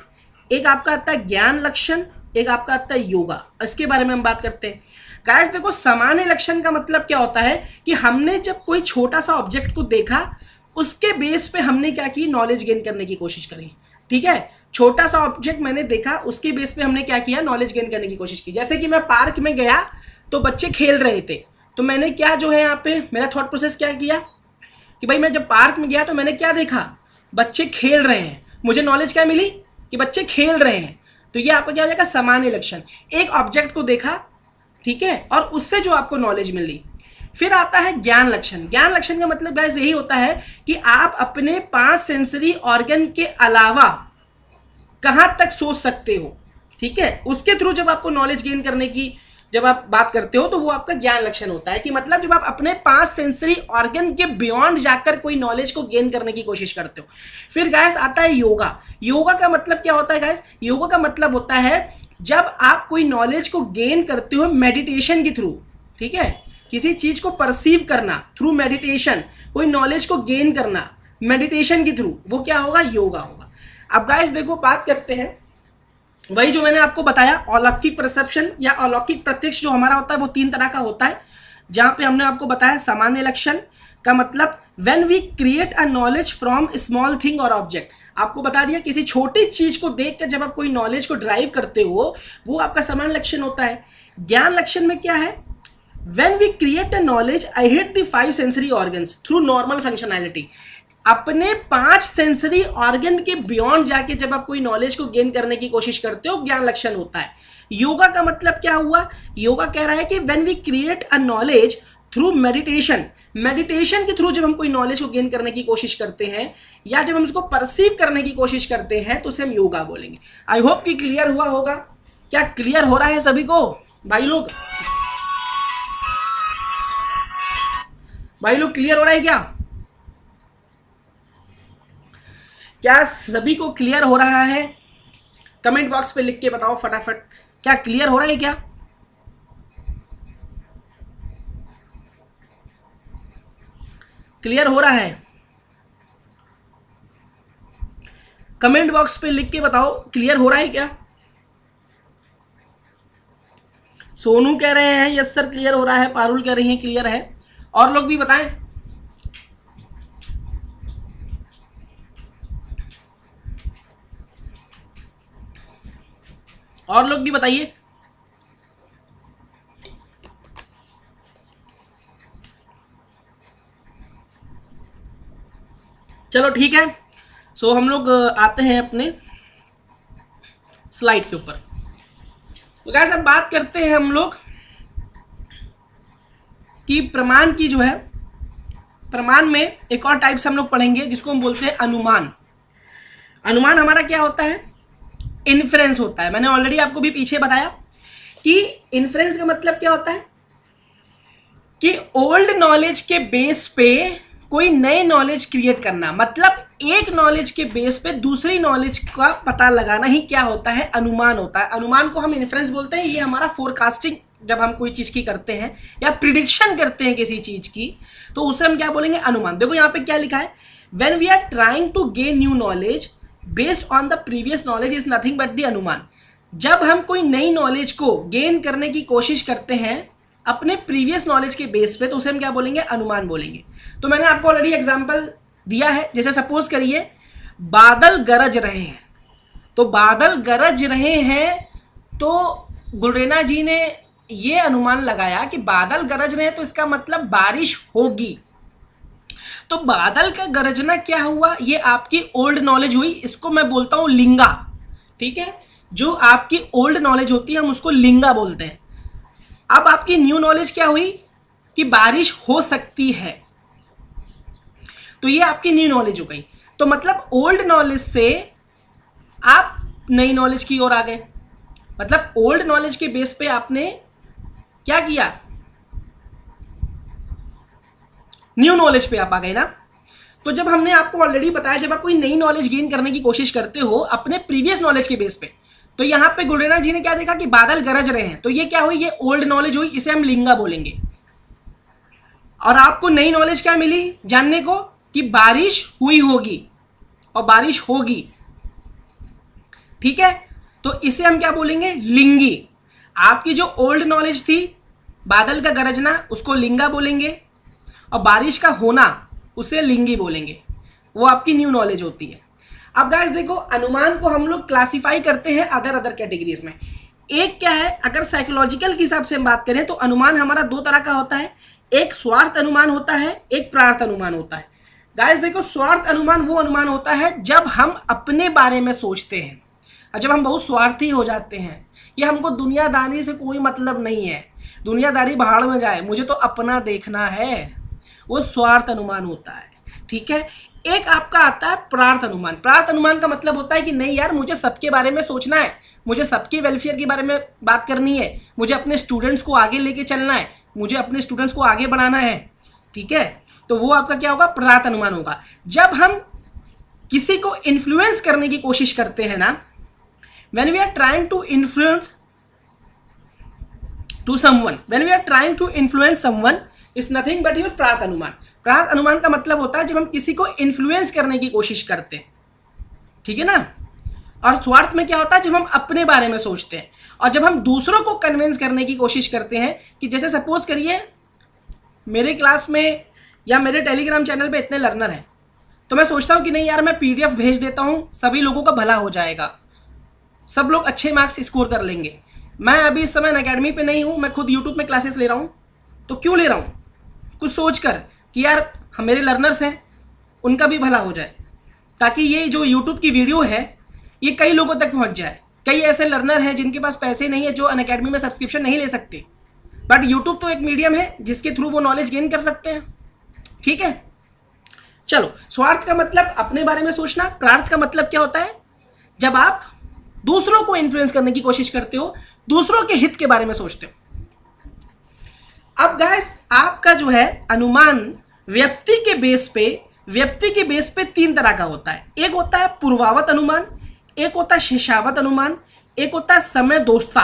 एक आपका आता है ज्ञान लक्षण, एक आपका आता है योगा। इसके बारे में हम बात करते हैं। गाइस देखो, सामान्य लक्षण का मतलब क्या होता है कि हमने जब कोई छोटा सा ऑब्जेक्ट को देखा, उसके बेस पे हमने क्या की, नॉलेज गेन करने की कोशिश करी। ठीक है, छोटा सा ऑब्जेक्ट मैंने देखा, उसके बेस पे हमने क्या किया, नॉलेज गेन करने की कोशिश की। जैसे कि मैं पार्क में गया तो बच्चे खेल रहे थे, तो मैंने क्या जो है यहाँ पे मेरा थॉट प्रोसेस क्या किया कि भाई मैं जब पार्क में गया तो मैंने क्या देखा, बच्चे खेल रहे हैं, मुझे नॉलेज क्या मिली कि बच्चे खेल रहे हैं। तो ये आपका क्या हो जाएगा, सामान्य लक्षण। एक ऑब्जेक्ट को देखा, ठीक है, और उससे जो आपको नॉलेज मिली। फिर आता है ज्ञान लक्षण। ज्ञान लक्षण का मतलब गाइस यही होता है कि आप अपने 5 सेंसरी ऑर्गन के अलावा कहां तक सोच सकते हो। ठीक है, उसके थ्रू जब आपको नॉलेज गेन करने की जब आप बात करते हो तो वो आपका ज्ञान लक्षण होता है कि मतलब जब आप अपने 5 सेंसरी ऑर्गन के बियॉन्ड जाकर कोई नॉलेज को गेन करने की कोशिश करते हो। फिर गाइस आता है योगा। योगा का मतलब क्या होता है गाइस, योगा का मतलब होता है जब आप कोई नॉलेज को गेन करते हो मेडिटेशन के थ्रू। ठीक है, किसी चीज को परसीव करना थ्रू मेडिटेशन, कोई नॉलेज को गेन करना मेडिटेशन के थ्रू, वो क्या होगा, योगा होगा। अब गाइस देखो, बात करते हैं वही जो मैंने आपको बताया, अलौकिक परसेप्शन या अलौकिक प्रत्यक्ष जो हमारा होता है वो 3 तरह का होता है। जहां पे हमने आपको बताया सामान्य लक्षण का मतलब when we create a knowledge from small thing और ऑब्जेक्ट। आपको बता दिया, किसी छोटी चीज को देखकर जब आप कोई नॉलेज को ड्राइव करते हो वो आपका सामान्य लक्षण होता है। ज्ञान लक्षण में क्या है, when we create a knowledge I hit the 5 sensory organs through normal functionality. अपने 5 सेंसरी ऑर्गन के बियॉन्ड जाके जब आप कोई नॉलेज को गेन करने की कोशिश करते हो, ज्ञान लक्षण होता है। योगा का मतलब क्या हुआ, योगा कह रहा है कि when we create a knowledge through meditation, meditation के थ्रू जब हम कोई नॉलेज को गेन करने की कोशिश करते हैं या जब हम उसको परसीव करने की कोशिश करते हैं तो उसे हम योगा बोलेंगे। आई होप कि क्लियर हुआ होगा। क्या क्लियर हो रहा है सभी को भाई लोग? भाई लोग क्लियर हो रहा है क्या? क्या सभी को क्लियर हो रहा है? कमेंट बॉक्स पे लिख के बताओ फटाफट, क्या क्लियर हो रहा है क्या? क्लियर हो रहा है? कमेंट बॉक्स पे लिख के बताओ क्लियर हो रहा है क्या? सोनू कह रहे हैं यस सर क्लियर हो रहा है, पारुल कह रही हैं क्लियर है, और लोग भी बताएं। और लोग भी बताइए। चलो ठीक है, सो हम लोग आते हैं अपने स्लाइड के ऊपर। तो गाइस अब बात करते हैं हम लोग कि प्रमाण की जो है, प्रमाण में एक और टाइप से हम लोग पढ़ेंगे जिसको हम बोलते हैं अनुमान। अनुमान हमारा क्या होता है, इन्फ्रेंस होता है। मैंने ऑलरेडी आपको भी पीछे बताया कि इन्फ्रेंस का मतलब क्या होता है, कि ओल्ड नॉलेज के बेस पे कोई नए नॉलेज क्रिएट करना, मतलब एक नॉलेज के बेस पे दूसरी नॉलेज का पता लगाना ही क्या होता है, अनुमान होता है। अनुमान को हम इन्फ्रेंस बोलते हैं। ये हमारा फोरकास्टिंग जब हम कोई चीज की करते हैं या प्रिडिक्शन करते हैं किसी चीज की, तो उसे हम क्या बोलेंगे, अनुमान। देखो यहाँ पे क्या लिखा है, when we are trying to gain new knowledge based on the previous knowledge is nothing but the अनुमान। जब हम कोई नई नॉलेज को गेन करने की कोशिश करते हैं अपने प्रीवियस नॉलेज के बेस पे, तो उसे हम क्या बोलेंगे, अनुमान बोलेंगे। तो मैंने आपको ऑलरेडी एग्जांपल दिया है। जैसे सपोज करिए बादल गरज रहे हैं, तो बादल गरज रहे हैं, तो गुलरेना जी ने ये अनुमान लगाया कि बादल गरज रहे हैं तो इसका मतलब बारिश होगी। तो बादल का गरजना क्या हुआ, ये आपकी ओल्ड नॉलेज हुई, इसको मैं बोलता हूं लिंगा। ठीक है, जो आपकी ओल्ड नॉलेज होती है हम उसको लिंगा बोलते हैं। अब आपकी न्यू नॉलेज क्या हुई कि बारिश हो सकती है, तो ये आपकी न्यू नॉलेज हो गई। तो मतलब ओल्ड नॉलेज से आप नई नॉलेज की ओर आ गए, मतलब ओल्ड नॉलेज के बेस पे आपने क्या किया, न्यू नॉलेज पे आप आ गए ना। तो जब हमने आपको ऑलरेडी बताया, जब आप कोई नई नॉलेज गेन करने की कोशिश करते हो अपने प्रीवियस नॉलेज के बेस पे, तो यहां पे गुलरेना जी ने क्या देखा कि बादल गरज रहे हैं, तो ये क्या हुई, ये ओल्ड नॉलेज हुई, इसे हम लिंगा बोलेंगे। और आपको नई नॉलेज क्या मिली जानने को, कि बारिश हुई होगी और बारिश होगी। ठीक है, तो इसे हम क्या बोलेंगे, लिंगी। आपकी जो ओल्ड नॉलेज थी बादल का गरजना, उसको लिंगा बोलेंगे, और बारिश का होना उसे लिंगी बोलेंगे। वो आपकी न्यू नॉलेज होती है। अब गाइस देखो, अनुमान को हम लोग क्लासिफाई करते हैं अदर कैटेगरीज में। एक क्या है, अगर साइकोलॉजिकल के हिसाब से हम बात करें तो अनुमान हमारा दो तरह का होता है, एक स्वार्थ अनुमान होता है, एक प्रार्थ अनुमान होता है। गाइस देखो, स्वार्थ अनुमान वो अनुमान होता है जब हम अपने बारे में सोचते हैं और जब हम बहुत स्वार्थी हो जाते हैं, ये हमको दुनियादारी से कोई मतलब नहीं है, दुनियादारी भाड़ में जाए, मुझे तो अपना देखना है, वो स्वार्थ अनुमान होता है। ठीक है, एक आपका आता है प्रार्थ अनुमान। प्रार्थ अनुमान का मतलब होता है कि नहीं यार, मुझे सबके बारे में सोचना है, मुझे सबके वेलफेयर के बारे में बात करनी है, मुझे अपने स्टूडेंट्स को आगे लेके चलना है, मुझे अपने स्टूडेंट्स को आगे बढ़ाना है। ठीक है, तो वो आपका क्या होगा, प्रार्थ अनुमान होगा। जब हम किसी को इन्फ्लुएंस करने की कोशिश करते हैं ना, when we are trying to influence to someone, when we are trying to influence someone is nothing but your प्रार्थ अनुमान। प्रार्थ अनुमान का मतलब होता है जब हम किसी को इन्फ्लुएंस करने की कोशिश करते हैं। ठीक है ना। और स्वार्थ में क्या होता है, जब हम अपने बारे में सोचते हैं और जब हम दूसरों को कन्विंस करने की कोशिश करते हैं। कि जैसे सपोज करिए मेरे क्लास में या मेरे टेलीग्राम चैनल पे इतने लर्नर हैं, तो मैं सोचता हूँ कि नहीं यार, मैं पीडीएफ भेज देता हूँ, सभी लोगों का भला हो जाएगा, सब लोग अच्छे मार्क्स स्कोर कर लेंगे। मैं अभी इस समय अकेडमी पे नहीं हूँ, मैं खुद यूट्यूब में क्लासेस ले रहा हूँ। तो क्यों ले रहा हूँ, कुछ सोच कर कि यार हम मेरे लर्नर्स हैं, उनका भी भला हो जाए, ताकि ये जो यूट्यूब की वीडियो है ये कई लोगों तक पहुँच जाए। कई ऐसे लर्नर हैं जिनके पास पैसे नहीं है, जो अनअकैडमी में सब्सक्रिप्शन नहीं ले सकते, बट यूट्यूब तो एक मीडियम है जिसके थ्रू वो नॉलेज गेन कर सकते हैं। ठीक है, चलो, स्वार्थ का मतलब अपने बारे में सोचना। प्रार्थ का मतलब क्या होता है, जब आप दूसरों को इन्फ्लुएंस करने की कोशिश करते हो, दूसरों के हित के बारे में सोचते हो। अब गाइस, आपका जो है अनुमान व्यक्ति के बेस पे तीन तरह का होता है। एक होता है पूर्वावत अनुमान, एक होता है शेषावत अनुमान, एक होता है समय दोस्ता।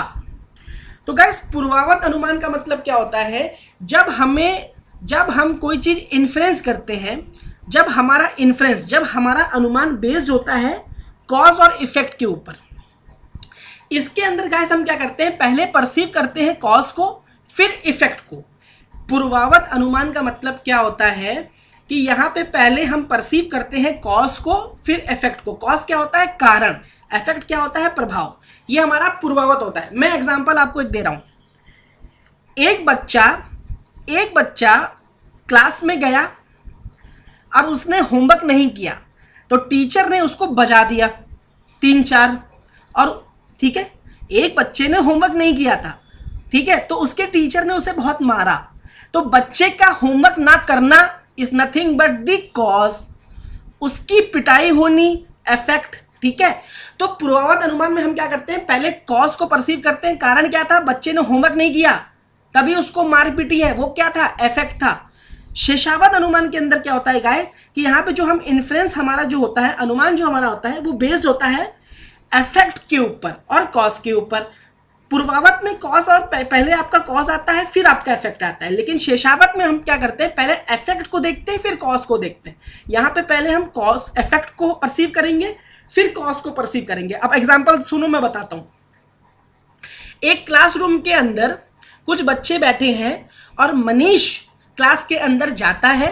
तो गाइस, पूर्वावत अनुमान का मतलब क्या होता है, जब हम कोई चीज इन्फ्रेंस करते हैं, जब हमारा अनुमान बेस्ड होता है कॉज और इफेक्ट के ऊपर। इसके अंदर गाइस हम क्या करते हैं, पहले परसीव करते हैं कॉज को, फिर इफेक्ट को। पूर्वावत अनुमान का मतलब क्या होता है कि यहाँ पे पहले हम परसीव करते हैं कॉज को, फिर इफेक्ट को। कॉज क्या होता है, कारण, इफेक्ट क्या होता है, प्रभाव। ये हमारा पूर्वावत होता है। मैं एग्जांपल आपको एक दे रहा हूँ। एक बच्चा क्लास में गया और उसने होमवर्क नहीं किया, तो टीचर ने उसको बजा दिया 3-4। और ठीक है, एक बच्चे ने होमवर्क नहीं किया था, ठीक है, तो उसके टीचर ने उसे बहुत मारा। तो बच्चे का होमवर्क ना करना is nothing but the cause, उसकी पिटाई होनी इफेक्ट। ठीक है, तो पूर्वावत अनुमान में हम क्या करते हैं, पहले कॉज को परसीव करते हैं। कारण क्या था, बच्चे ने होमवर्क नहीं किया, तभी उसको मार पीटी है, वो क्या था, इफेक्ट था। शेषावत अनुमान के अंदर क्या होता है गाइस कि यहाँ पे जो हम इन्फ्रेंस हमारा जो होता है, अनुमान जो हमारा होता है वो बेस्ड होता है इफेक्ट के ऊपर और कॉज के ऊपर। पूर्वावत में कॉज और पहले आपका कॉज आता है फिर आपका इफेक्ट आता है, लेकिन शेषावत में हम क्या करते हैं, पहले इफेक्ट को देखते हैं फिर कॉज को देखते हैं। यहाँ पे पहले हम कॉज इफेक्ट को परसीव करेंगे फिर कॉज को परसीव करेंगे। अब एग्जांपल सुनो, मैं बताता हूँ। एक क्लासरूम के अंदर कुछ बच्चे बैठे हैं और मनीष क्लास के अंदर जाता है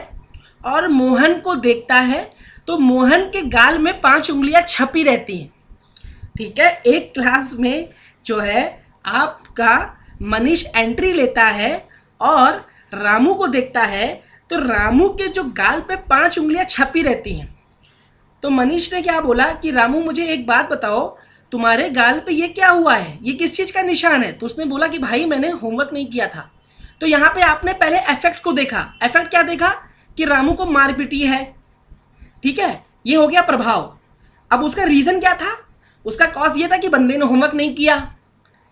और मोहन को देखता है, तो मोहन के गाल में 5 उंगलियां छपी रहती हैं। ठीक है, एक क्लास में जो है आपका मनीष एंट्री लेता है और रामू को देखता है, तो रामू के जो गाल पे 5 उंगलियां छपी रहती हैं। तो मनीष ने क्या बोला कि रामू मुझे एक बात बताओ, तुम्हारे गाल पे ये क्या हुआ है, ये किस चीज़ का निशान है? तो उसने बोला कि भाई मैंने होमवर्क नहीं किया था। तो यहाँ पे आपने पहले इफेक्ट को देखा। इफेक्ट क्या देखा कि रामू को मार पीटी है, ठीक है, ये हो गया प्रभाव। अब उसका रीजन क्या था, उसका कॉज ये था कि बंदे ने होमवर्क नहीं किया।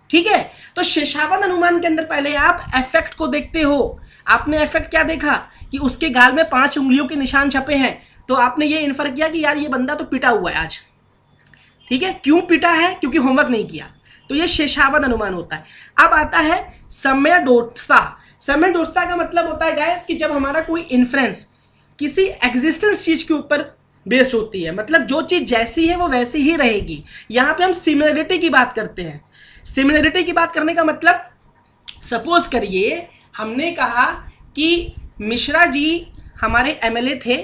ठीक है, तो शेषावत अनुमान के अंदर पहले आप इफेक्ट को देखते हो। आपने इफेक्ट क्या देखा कि उसके गाल में 5 उंगलियों के निशान छपे हैं, तो आपने ये इन्फर किया कि यार ये बंदा तो पिटा हुआ है आज। ठीक है, क्यों पिटा है, क्योंकि होमवर्क नहीं किया। तो ये शेषावत अनुमान होता है। अब आता है सम्यक्दोषता। सम्यक्दोषता का मतलब होता है गाइस कि जब हमारा कोई इन्फ्रेंस किसी एग्जिस्टेंस चीज के ऊपर बेस्ड होती है, मतलब जो चीज जैसी है वो वैसी ही रहेगी। यहाँ पे हम सिमिलरिटी की बात करते हैं। सिमिलरिटी की बात करने का मतलब, सपोज करिए हमने कहा कि मिश्रा जी हमारे एमएलए थे,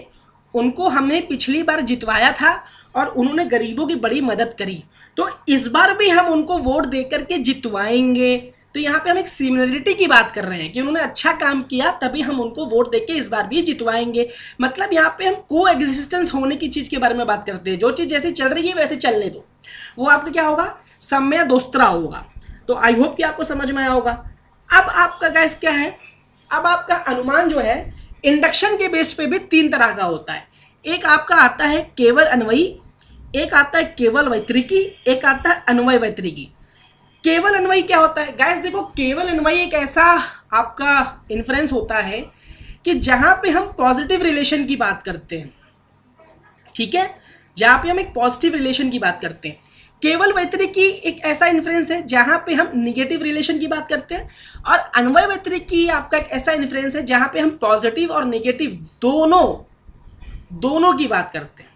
उनको हमने पिछली बार जितवाया था और उन्होंने गरीबों की बड़ी मदद करी, तो इस बार भी हम उनको वोट देकर के जितवाएंगे। तो यहाँ पे हम एक सिमिलरिटी की बात कर रहे हैं कि उन्होंने अच्छा काम किया तभी हम उनको वोट देके इस बार भी जितवाएंगे। मतलब यहाँ पे हम को एग्जिस्टेंस होने की चीज़ के बारे में बात करते हैं। जो चीज़ जैसे चल रही है वैसे चलने दो, वो आपका क्या होगा, सम्यक्दोषता होगा। तो आई होप कि आपको समझ में आया होगा। अब आपका गैस क्या है, अब आपका अनुमान जो है इंडक्शन के बेस पे भी 3 तरह का होता है। एक आपका आता है केवल अन्वयी, एक आता है केवल वैतरिकी, एक आता है अन्वय वैतरिकी। केवल अन्वयी क्या होता है गाइस, देखो केवल अन्वयी एक ऐसा आपका इन्फ्रेंस होता है कि जहां पे हम पॉजिटिव रिलेशन की बात करते हैं। ठीक है, जहां पे हम एक पॉजिटिव रिलेशन की बात करते हैं। केवल वैतरिकी एक ऐसा इन्फ्रेंस है जहां पे हम निगेटिव रिलेशन की बात करते हैं। और अन्वय वैतरिकी आपका एक ऐसा इन्फ्रेंस है जहां पे हम पॉजिटिव और नेगेटिव दोनों की बात करते हैं।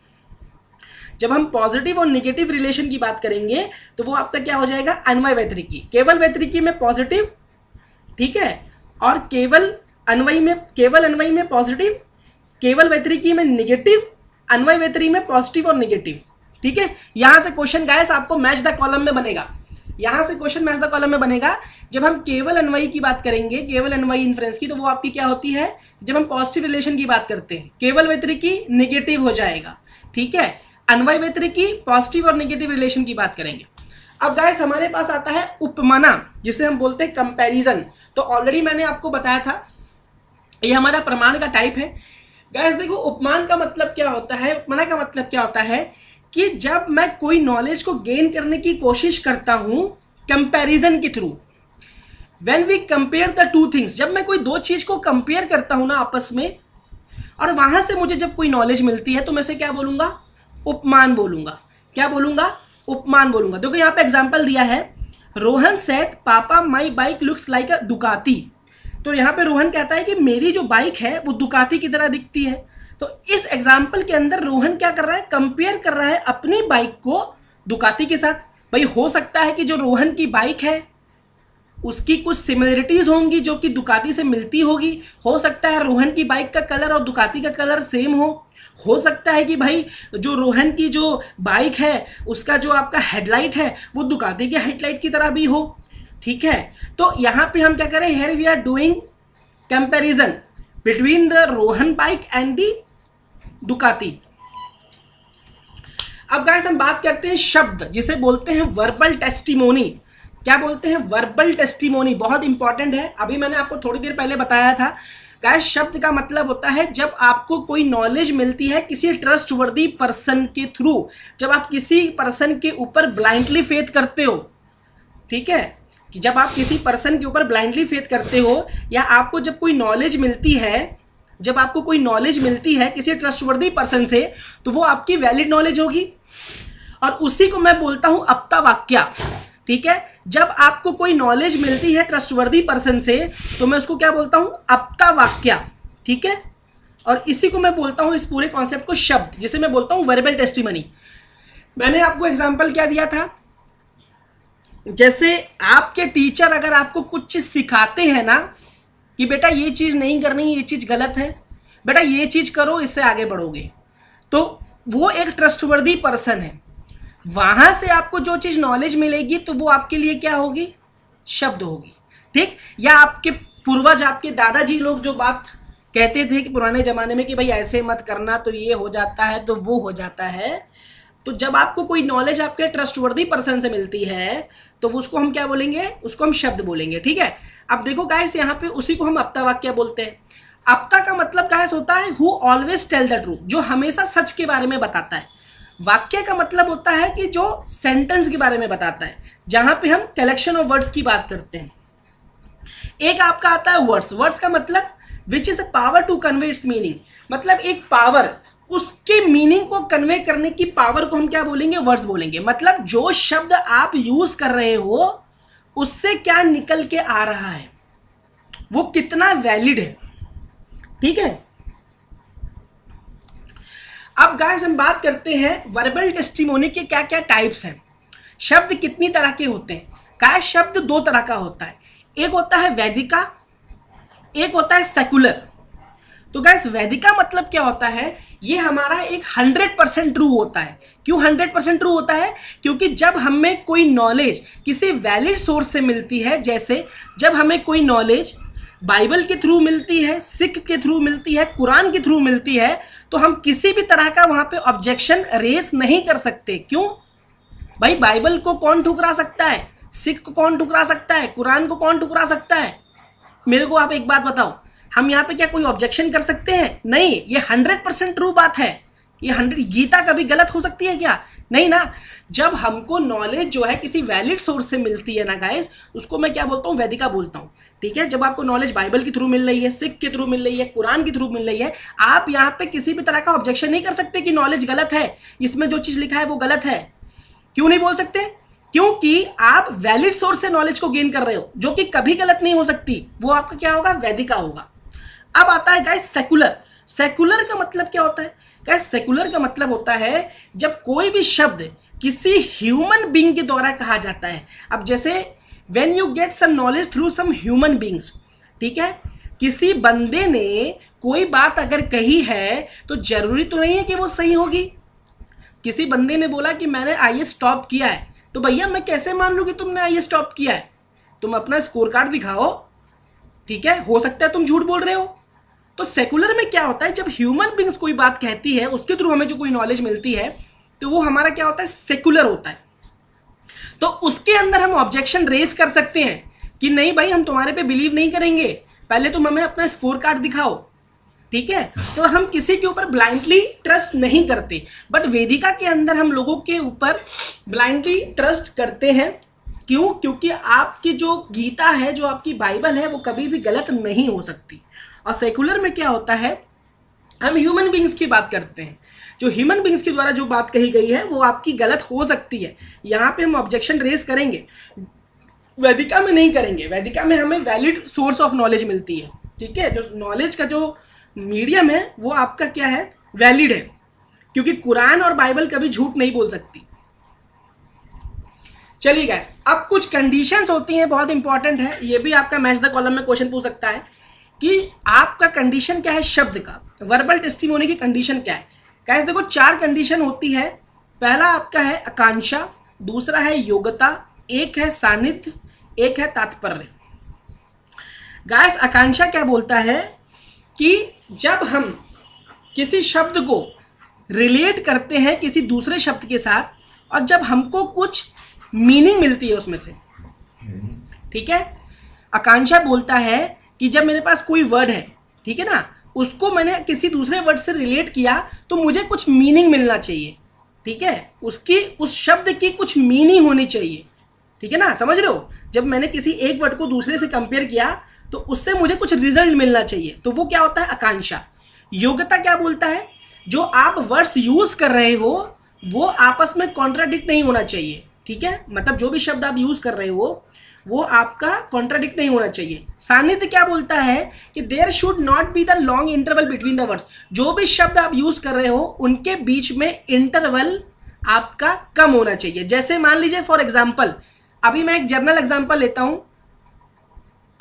जब हम पॉजिटिव और नेगेटिव रिलेशन की बात करेंगे तो वो आपका क्या हो जाएगा, अन्वय वैतरिकी। केवल वैतरिकी में पॉजिटिव, ठीक है, और केवल अन्वयी में पॉजिटिव, केवल वैतरिकी में नेगेटिव, अन्वय वैतरिकी में पॉजिटिव और नेगेटिव। ठीक है, यहां से क्वेश्चन गाइस आपको मैच द कॉलम में बनेगा। यहां से क्वेश्चन मैच द कॉलम में बनेगा। जब हम केवल अन्वयी की बात करेंगे, केवल अन्वयी इन्फ्रेंस की, तो वो आपकी क्या होती है, जब हम पॉजिटिव रिलेशन की बात करते हैं केवल वैतरिकी नेगेटिव हो जाएगा। ठीक है, अन्वय वैतरिकी पॉजिटिव और नेगेटिव रिलेशन की बात करेंगे। अब गाइस हमारे पास आता है उपमाना, जिसे हम बोलते हैं कंपैरिजन। तो ऑलरेडी मैंने आपको बताया था ये हमारा प्रमाण का टाइप है। गाइस देखो उपमान का मतलब क्या होता है, उपमाना का मतलब क्या होता है कि जब मैं कोई नॉलेज को गेन करने की कोशिश करता हूं कंपैरिजन के through, when we compare the two things, जब मैं कोई 2 चीज को कंपेयर करता हूं ना आपस में, और वहां से मुझे जब कोई नॉलेज मिलती है तो मैं से क्या बोलूंगा, उपमान बोलूंगा। क्या बोलूंगा, उपमान बोलूंगा। देखो यहाँ पे एग्जांपल दिया है, Rohan said papa my bike looks like a Ducati. तो यहाँ पे रोहन कहता है कि मेरी जो बाइक है वो दुकाती की तरह दिखती है। तो इस एग्जाम्पल के अंदर रोहन क्या कर रहा है, कंपेयर कर रहा है अपनी बाइक को दुकाती के साथ। भाई हो सकता है कि जो रोहन की बाइक है उसकी कुछ सिमिलरिटीज होंगी जो कि दुकाती से मिलती होगी। हो सकता है रोहन की बाइक का कलर और दुकाती का कलर सेम हो सकता है कि भाई जो रोहन की जो बाइक है उसका जो आपका हेडलाइट है वो दुकाती के हेडलाइट की तरह भी हो। ठीक है, तो यहाँ पे हम क्या करें, here we are doing comparison between the Rohan bike and the Ducati. अब गाइस हम बात करते हैं शब्द, जिसे बोलते हैं वर्बल टेस्टिमोनी। क्या बोलते हैं, वर्बल टेस्टिमोनी। बहुत इंपॉर्टेंट है, अभी मैंने आपको थोड़ी देर पहले बताया था। गाइस शब्द का मतलब होता है जब आपको कोई नॉलेज मिलती है किसी ट्रस्टवर्दी पर्सन के थ्रू, जब आप किसी पर्सन के ऊपर ब्लाइंडली फेथ करते हो। ठीक है, कि जब आप किसी पर्सन के ऊपर ब्लाइंडली फेथ करते हो, या आपको जब कोई नॉलेज मिलती है, जब आपको कोई नॉलेज मिलती है किसी ट्रस्टवर्दी पर्सन से, तो वो आपकी वैलिड नॉलेज होगी, और उसी को मैं बोलता हूं अपता वाक्य। ठीक है, जब आपको कोई नॉलेज मिलती है ट्रस्टवर्दी पर्सन से, तो मैं उसको क्या बोलता हूं, अपता वाक्य। ठीक है, और इसी को मैं बोलता हूं, इस पूरे कॉन्सेप्ट को शब्द, जिसे मैं बोलता हूं वर्बल टेस्टिमनी। मैंने आपको एग्जांपल क्या दिया था, जैसे आपके टीचर अगर आपको कुछ चीज सिखाते हैं ना कि बेटा ये चीज नहीं करनी, ये चीज गलत है, बेटा ये चीज करो, इससे आगे बढ़ोगे, तो वो एक ट्रस्टवर्दी पर्सन है। वहां से आपको जो चीज नॉलेज मिलेगी तो वो आपके लिए क्या होगी, शब्द होगी। ठीक, या आपके पूर्वज, आपके दादाजी लोग जो बात कहते थे कि पुराने जमाने में कि भाई ऐसे मत करना, तो ये हो जाता है, तो वो हो जाता है। तो जब आपको कोई नॉलेज आपके ट्रस्टवर्दी पर्सन से मिलती है, तो उसको हम क्या बोलेंगे, उसको हम शब्द बोलेंगे। ठीक है, अब देखो गाइस, यहाँ पे उसी को हम अपता वाक्य बोलते हैं। अपता का मतलब गाइस होता है who always tell the truth, जो हमेशा सच के बारे में बताता है। वाक्य का मतलब होता है कि जो सेंटेंस के बारे में बताता है, जहां पे हम कलेक्शन ऑफ वर्ड्स की बात करते हैं। एक आपका आता है वर्ड्स। वर्ड्स का मतलब which is a power to convey its meaning, मतलब एक पावर, उसके मीनिंग को कन्वे करने की पावर को हम क्या बोलेंगे, वर्ड्स बोलेंगे। मतलब जो शब्द आप यूज कर रहे हो उससे क्या निकल के आ रहा है, वो कितना वैलिड है। ठीक है, अब गाइस हम बात करते हैं वर्बल टेस्टिमोनी के क्या क्या टाइप्स हैं। शब्द कितनी तरह के होते हैं गाइस? शब्द दो तरह का होता है, एक होता है वैदिका, एक होता है सेकुलर। तो गाइस वैदिका मतलब क्या होता है, ये हमारा एक 100% ट्रू होता है। क्यों 100% ट्रू होता है? क्योंकि जब हमें कोई नॉलेज किसी वैलिड सोर्स से मिलती है, जैसे जब हमें कोई नॉलेज बाइबल के थ्रू मिलती है, सिख के थ्रू मिलती है, कुरान के थ्रू मिलती है, तो हम किसी भी तरह का वहां पे ऑब्जेक्शन रेस नहीं कर सकते। क्यों भाई? बाइबल को कौन ठुकरा सकता है? सिख को कौन ठुकरा सकता है? कुरान को कौन ठुकरा सकता है? मेरे को आप एक बात बताओ, हम यहाँ पे क्या कोई ऑब्जेक्शन कर सकते हैं? नहीं, ये 100% ट्रू बात है। ये 100, गीता कभी गलत हो सकती है क्या? नहीं ना। जब हमको नॉलेज जो है किसी वैलिड सोर्स से मिलती है ना गाइस, उसको मैं क्या बोलता हूँ, वैदिका बोलता हूँ। ठीक है, जब आपको नॉलेज बाइबल के थ्रू मिल रही है, सिख के थ्रू मिल रही है, कुरान के थ्रू मिल रही है, आप यहाँ पे किसी भी तरह का ऑब्जेक्शन नहीं कर सकते कि नॉलेज गलत है, इसमें जो चीज लिखा है वो गलत है। क्यों नहीं बोल सकते? क्योंकि आप वैलिड सोर्स से नॉलेज को गेन कर रहे हो, जो कि कभी गलत नहीं हो सकती। वो आपका क्या होगा? वैदिका होगा। अब आता है गाइस सेकुलर। सेकुलर का मतलब क्या होता है गाइस? सेकुलर का मतलब होता है जब कोई भी शब्द किसी ह्यूमन बीइंग के द्वारा कहा जाता है। अब जैसे when you get some knowledge through some human beings, ठीक है, किसी बंदे ने कोई बात अगर कही है तो जरूरी तो नहीं है कि वो सही होगी। किसी बंदे ने बोला कि मैंने आईएएस टॉप किया है, तो भैया मैं कैसे मान लूं कि तुमने आईएएस टॉप किया है? तुम अपना स्कोर कार्ड दिखाओ। ठीक है, हो सकता है तुम झूठ बोल रहे हो। तो सेकुलर में क्या होता है, जब ह्यूमन बींग्स कोई बात कहती है, उसके थ्रू हमें जो कोई नॉलेज मिलती है, तो वो हमारा क्या होता है? सेकुलर होता है। तो उसके अंदर हम ऑब्जेक्शन रेज कर सकते हैं कि नहीं भाई, हम तुम्हारे पे बिलीव नहीं करेंगे, पहले तुम हमें अपना स्कोर कार्ड दिखाओ। ठीक है, तो हम किसी के ऊपर ब्लाइंडली ट्रस्ट नहीं करते। बट वेदिका के अंदर हम लोगों के ऊपर ब्लाइंडली ट्रस्ट करते हैं। क्यों? क्योंकि आपकी जो गीता है, जो आपकी बाइबल है, वो कभी भी गलत नहीं हो सकती। और सेकुलर में क्या होता है, हम ह्यूमन बींग्स की बात करते हैं। जो ह्यूमन बींग्स के द्वारा जो बात कही गई है वो आपकी गलत हो सकती है, यहाँ पे हम ऑब्जेक्शन रेज करेंगे। वैदिका में नहीं करेंगे। वैदिका में हमें वैलिड सोर्स ऑफ नॉलेज मिलती है। ठीक है, जो नॉलेज का जो मीडियम है वो आपका क्या है? वैलिड है, क्योंकि कुरान और बाइबल कभी झूठ नहीं बोल सकती। चलिए गाइस, अब कुछ कंडीशंस होती हैं, बहुत इंपॉर्टेंट है, ये भी आपका मैच द कॉलम में क्वेश्चन पूछ सकता है कि आपका कंडीशन क्या है शब्द का, वर्बल टेस्टिमोनी की कंडीशन क्या है। गाइस देखो, 4 कंडीशन होती है। पहला आपका है आकांक्षा, दूसरा है योग्यता, एक है सानिध्य, एक है तात्पर्य। गाइस आकांक्षा क्या बोलता है कि जब हम किसी शब्द को रिलेट करते हैं किसी दूसरे शब्द के साथ, और जब हमको कुछ मीनिंग मिलती है उसमें से, ठीक है, आकांक्षा बोलता है कि जब मेरे पास कोई वर्ड है, ठीक है ना, उसको मैंने किसी दूसरे वर्ड से रिलेट किया तो मुझे कुछ मीनिंग मिलना चाहिए। ठीक है, उसकी उस शब्द की कुछ मीनिंग होनी चाहिए। ठीक है ना, समझ रहे हो? जब मैंने किसी एक वर्ड को दूसरे से कंपेयर किया तो उससे मुझे कुछ रिजल्ट मिलना चाहिए, तो वो क्या होता है? आकांक्षा। योग्यता क्या बोलता है? जो आप वर्ड्स यूज कर रहे हो वो आपस में कॉन्ट्राडिक्ट नहीं होना चाहिए, ठीक है? मतलब जो भी शब्द आप यूज कर रहे हो वो आपका कॉन्ट्राडिक्ट नहीं होना चाहिए। सान्निध्य क्या बोलता है कि there should not be the long interval between the words. जो भी शब्द आप यूज कर रहे हो उनके बीच में इंटरवल आपका कम होना चाहिए। जैसे मान लीजिए फॉर एग्जाम्पल, अभी मैं एक जनरल एग्जाम्पल लेता हूं,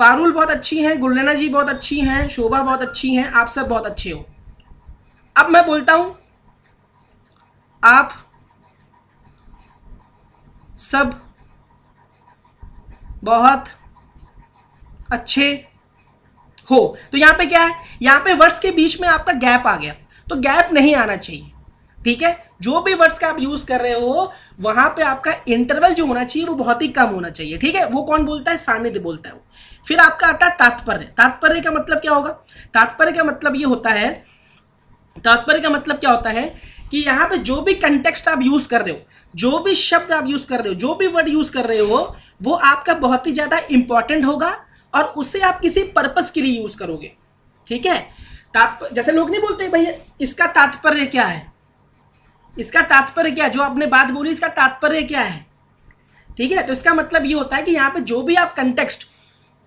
पारुल बहुत अच्छी हैं, गुरलेना जी बहुत अच्छी हैं, शोभा बहुत अच्छी हैं, आप सब बहुत अच्छे हो। अब मैं बोलता हूं आप सब बहुत अच्छे हो, तो यहां पे क्या है? यहां पे वर्ड्स के बीच में आपका गैप आ गया, तो गैप नहीं आना चाहिए, ठीक है? जो भी वर्ड्स का आप यूज कर रहे हो वहां पे आपका इंटरवल जो होना चाहिए वो बहुत ही कम होना चाहिए, ठीक है? वो कौन बोलता है? सान्निध्य बोलता है वो। फिर आपका आता है तात्पर्य। तात्पर्य का मतलब क्या होगा? तात्पर्य का मतलब ये होता है, तात्पर्य का मतलब क्या होता है कि यहाँ पे जो भी कंटेक्स्ट आप यूज कर रहे हो, जो भी शब्द आप यूज कर रहे हो, जो भी वर्ड यूज कर रहे हो वो आपका बहुत ही ज्यादा इंपॉर्टेंट होगा और उसे आप किसी पर्पस के लिए यूज करोगे, ठीक है? जैसे लोग नहीं बोलते भैया इसका तात्पर्य क्या है, इसका तात्पर्य क्या है, जो आपने बात बोली इसका तात्पर्य क्या है, ठीक है? तो इसका मतलब ये होता है कि यहाँ पे जो भी आप कंटेक्स्ट,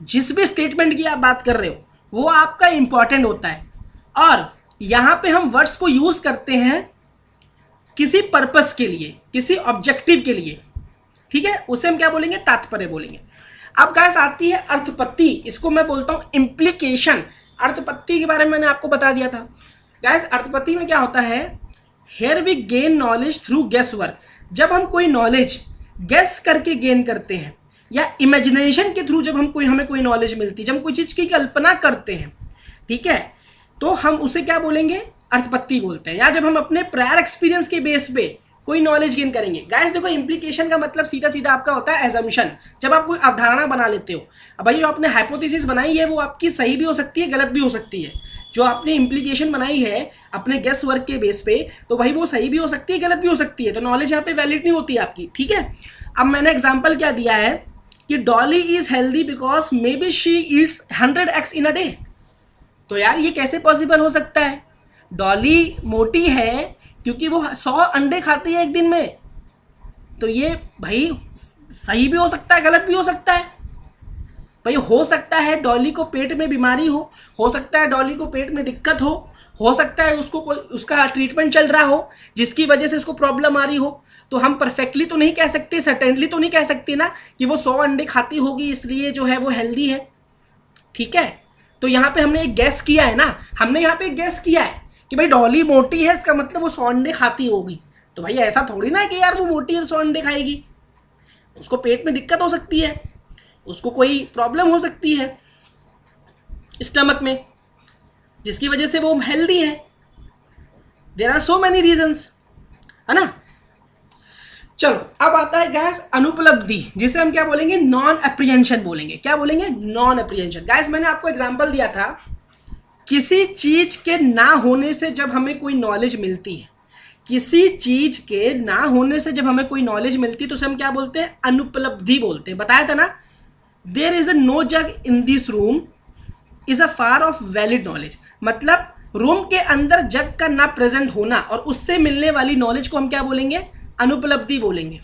जिस भी स्टेटमेंट की आप बात कर रहे हो वो आपका इंपॉर्टेंट होता है और यहां पे हम वर्ड्स को यूज करते हैं किसी पर्पस के लिए, किसी ऑब्जेक्टिव के लिए, ठीक है? उसे हम क्या बोलेंगे? तात्पर्य बोलेंगे। अब गाइस आती है अर्थपत्ति, इसको मैं बोलता हूं इम्प्लीकेशन। अर्थपत्ति के बारे में मैंने आपको बता दिया था। गाइस अर्थपत्ति में क्या होता है? Here we gain knowledge through guess work. जब हम कोई नॉलेज गेस करके गेन करते हैं या इमेजिनेशन के थ्रू जब हमें कोई नॉलेज मिलती है, जब हम कोई चीज की कल्पना करते हैं, ठीक है, तो हम उसे क्या बोलेंगे? अर्थपत्ति बोलते हैं। या जब हम अपने प्रायर एक्सपीरियंस के बेस पे कोई नॉलेज गेन करेंगे। गाइस देखो इम्प्लीकेशन का मतलब सीधा सीधा आपका होता है एजम्पशन। जब आप कोई अवधारणा बना लेते हो, अब भाई जो आपने हाइपोथेसिस बनाई है वो आपकी सही भी हो सकती है, गलत भी हो सकती है। जो आपने इम्प्लीकेशन बनाई है अपने गेस वर्क के बेस पे, तो भाई वो सही भी हो सकती है, गलत भी हो सकती है, तो नॉलेज यहाँ पे वैलिड नहीं होती है आपकी, ठीक है? अब मैंने एग्जाम्पल क्या दिया है कि Dolly is healthy because may be she Yeats 100 eggs in a day. तो यार ये कैसे पॉसिबल हो सकता है? डॉली मोटी है क्योंकि वो 100 अंडे खाती है एक दिन में। तो ये भाई सही भी हो सकता है, गलत भी हो सकता है। भाई हो सकता है डॉली को पेट में बीमारी हो सकता है डॉली को पेट में दिक्कत हो सकता है उसको कोई उसका ट्रीटमेंट चल रहा हो जिसकी वजह से उसको प्रॉब्लम आ रही हो। तो हम परफेक्टली तो नहीं कह सकते, सर्टेनली तो नहीं कह सकते ना कि वो 100 अंडे खाती होगी इसलिए जो है वो हेल्दी है, ठीक है? तो यहाँ पे हमने एक गैस किया है ना, हमने यहाँ पे एक गैस किया है कि भाई डॉली मोटी है इसका मतलब वो 100 अंडे खाती होगी। तो भाई ऐसा थोड़ी ना है कि यार वो मोटी है 100 अंडे खाएगी, उसको पेट में दिक्कत हो सकती है, उसको कोई प्रॉब्लम हो सकती है स्टमक में जिसकी वजह से वो हेल्दी है। There are so many reasons, है ना? चलो अब आता है गैस अनुपलब्धि, जिसे हम क्या बोलेंगे? नॉन एप्रीहेंशन बोलेंगे। क्या बोलेंगे? Non apprehension. गैस मैंने आपको एग्जांपल दिया था, किसी चीज के ना होने से जब हमें कोई नॉलेज मिलती है, किसी चीज के ना होने से जब हमें कोई नॉलेज मिलती है तो उसे हम क्या बोलते हैं? अनुपलब्धि बोलते हैं। बताया था ना, there is a no jug in this room is a far of valid knowledge. मतलब रूम के अंदर जग का ना प्रेजेंट होना और उससे मिलने वाली नॉलेज को हम क्या बोलेंगे? अनुपलब्धि बोलेंगे।